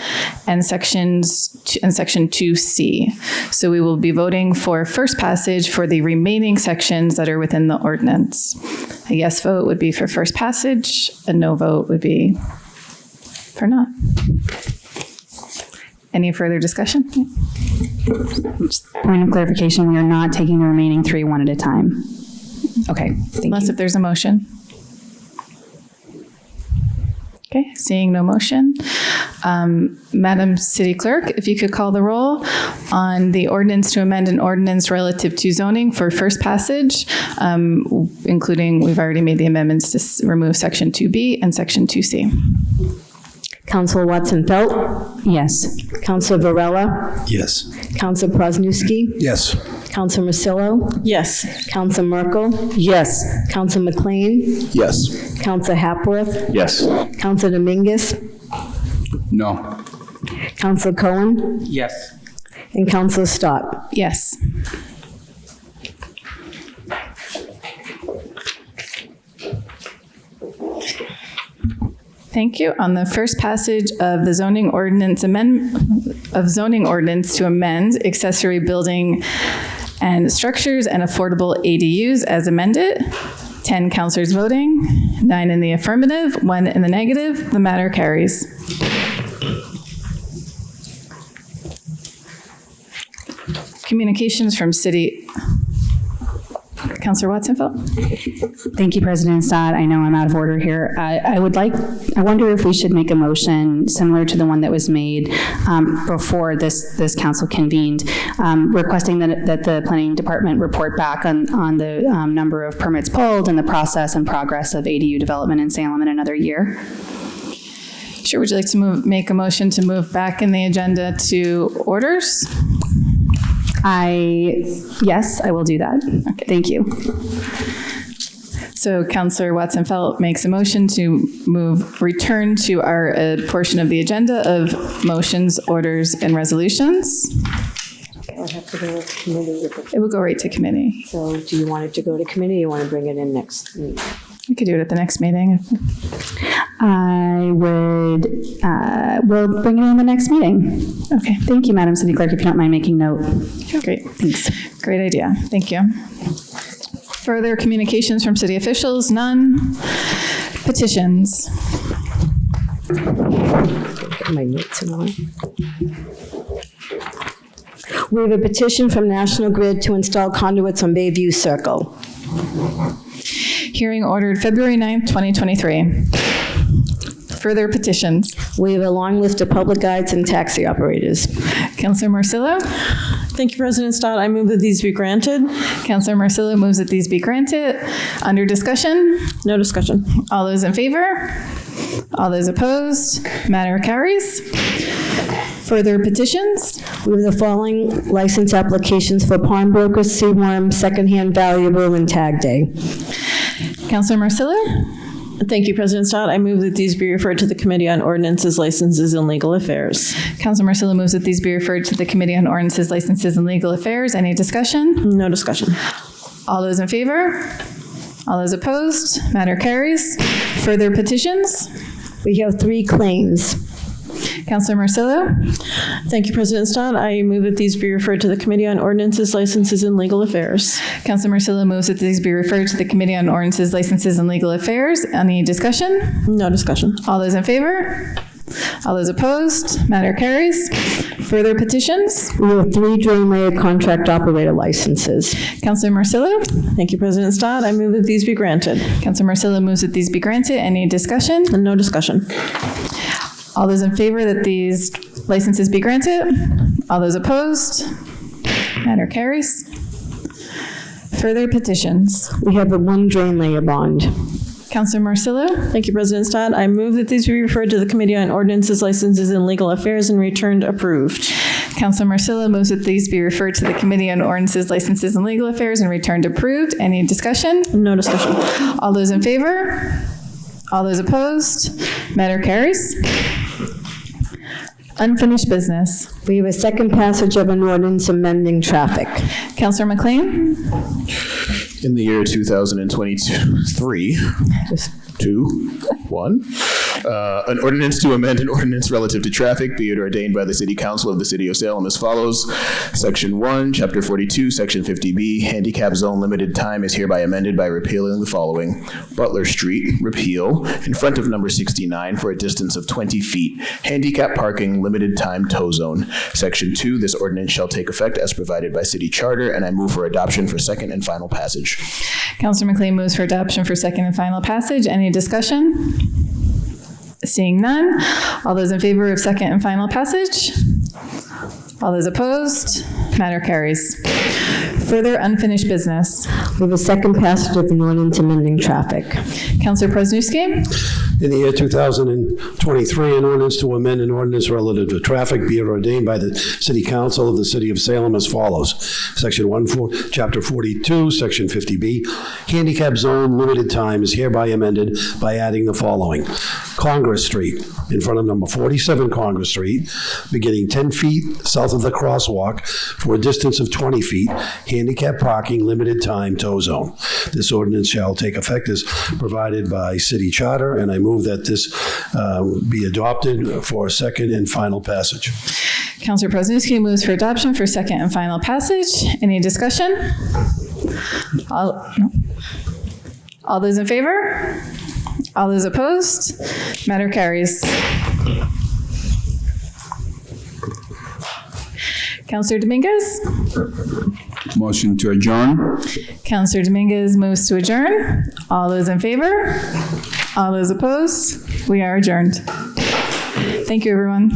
and section 2C. So we will be voting for first passage for the remaining sections that are within the ordinance. A yes vote would be for first passage, a no vote would be for not. Any further discussion? Point of clarification, we are not taking the remaining three one at a time. Okay, Unless if there's a motion. Okay, seeing no motion. Madam City Clerk, if you could call the roll on the ordinance to amend an ordinance relative to zoning for first passage, including, we've already made the amendments to remove section 2B and section 2C. Counselor Watson-Felt? Yes. Counselor Varela? Yes. Counselor Prosnowski? Yes. Counselor Marcillo? Yes. Counselor Merkel? Yes. Counselor McLean? Yes. Counselor Hapworth? Yes. Counselor Dominguez? No. Counselor Cohen? Yes. And Counselor Stott? Yes. Thank you. On the first passage of the zoning ordinance to amend accessory building and structures and affordable ADUs as amended, 10 counselors voting, 9 in the affirmative, 1 in the negative. The matter carries. Communications from City. Councilor Watson-Felt? Thank you, President Stott. I know I'm out of order here. I wonder if we should make a motion similar to the one that was made before this council convened, requesting that the planning department report back on the number of permits pulled and the process and progress of ADU development in Salem in another year. Sure. Would you like to make a motion to move back in the agenda to orders? Yes, I will do that. Okay. Thank you. So Councillor Watson-Felt makes a motion to return to our portion of the agenda of motions, orders, and resolutions. It'll have to go to committee. It will go right to committee. So do you want it to go to committee or you want to bring it in next meeting? We could do it at the next meeting. We'll bring it in the next meeting. Okay. Thank you, Madam City Clerk, if you don't mind making note. Great. Thanks. Great idea. Thank you. Further communications from city officials? None. Petitions? Get my notes in order. We have a petition from National Grid to install conduits on Bayview Circle. Hearing ordered February 9th, 2023. Further petitions? We have a long list of public guides and taxi operators. Councilor Marcillo? Thank you, President Stott. I move that these be granted. Councilor Marcillo moves that these be granted. Under discussion? No discussion. All those in favor? All those opposed? Matter carries. Further petitions? We have the following license applications for pawnbroker, Seaworm, Secondhand Valuable, and Tag Day. Councilor Marcillo? Thank you, President Stott. I move that these be referred to the Committee on Ordinances, Licenses, and Legal Affairs. Councilor Marcillo moves that these be referred to the Committee on Ordinances, Licenses, and Legal Affairs. Any discussion? No discussion. All those in favor? All those opposed? Matter carries. Further petitions? We have 3 claims. Councilor Marcillo? Thank you, President Stott. I move that these be referred to the Committee on Ordinances, Licenses, and Legal Affairs. Councilor Marcillo moves that these be referred to the Committee on Ordinances, Licenses, and Legal Affairs. Any discussion? No discussion. All those in favor? All those opposed? Matter carries. Further petitions? We have 3 drain layer contract operator licenses. Councilor Marcillo? Thank you, President Stott. I move that these be granted. Councilor Marcillo moves that these be granted. Any discussion? No discussion. All those in favor that these licenses be granted? All those opposed? Matter carries. Further petitions? We have the 1 drain layer bond. Councilor Marcillo? Thank you, President Stott. I move that these be referred to the Committee on Ordinances, Licenses, and Legal Affairs and returned approved. Councilor Marcillo moves that these be referred to the Committee on Ordinances, Licenses, and Legal Affairs and returned approved. Any discussion? No discussion. All those in favor? All those opposed? Matter carries. Unfinished business. We have a second passage of an ordinance amending traffic. Counselor McLean? In the year 2023, an ordinance to amend an ordinance relative to traffic, be it ordained by the City Council of the City of Salem as follows. Section 1, Chapter 42, Section 50B, handicap zone limited time is hereby amended by repealing the following. Butler Street, repeal, in front of number 69 for a distance of 20 feet. Handicap parking, limited time tow zone. Section 2, this ordinance shall take effect as provided by City Charter, and I move for adoption for second and final passage. Counselor McLean moves for adoption for second and final passage. Any discussion? Seeing none. All those in favor of second and final passage? All those opposed? Matter carries. Further unfinished business. We have a second passage of an ordinance amending traffic. Counselor Presnewski? In the year 2023, an ordinance to amend an ordinance relative to traffic, be it ordained by the City Council of the City of Salem as follows. Section 1, Chapter 42, Section 50B, handicap zone limited time is hereby amended by adding the following. Congress Street, in front of number 47 Congress Street, beginning 10 feet south of the crosswalk for a distance of 20 feet, handicap parking, limited time tow zone. This ordinance shall take effect as provided by City Charter, and I move that this be adopted for a second and final passage. Counselor Presnewski moves for adoption for second and final passage. Any discussion? All those in favor? All those opposed? Matter carries. Counselor Dominguez? Motion to adjourn. Counselor Dominguez moves to adjourn. All those in favor? All those opposed? We are adjourned. Thank you, everyone.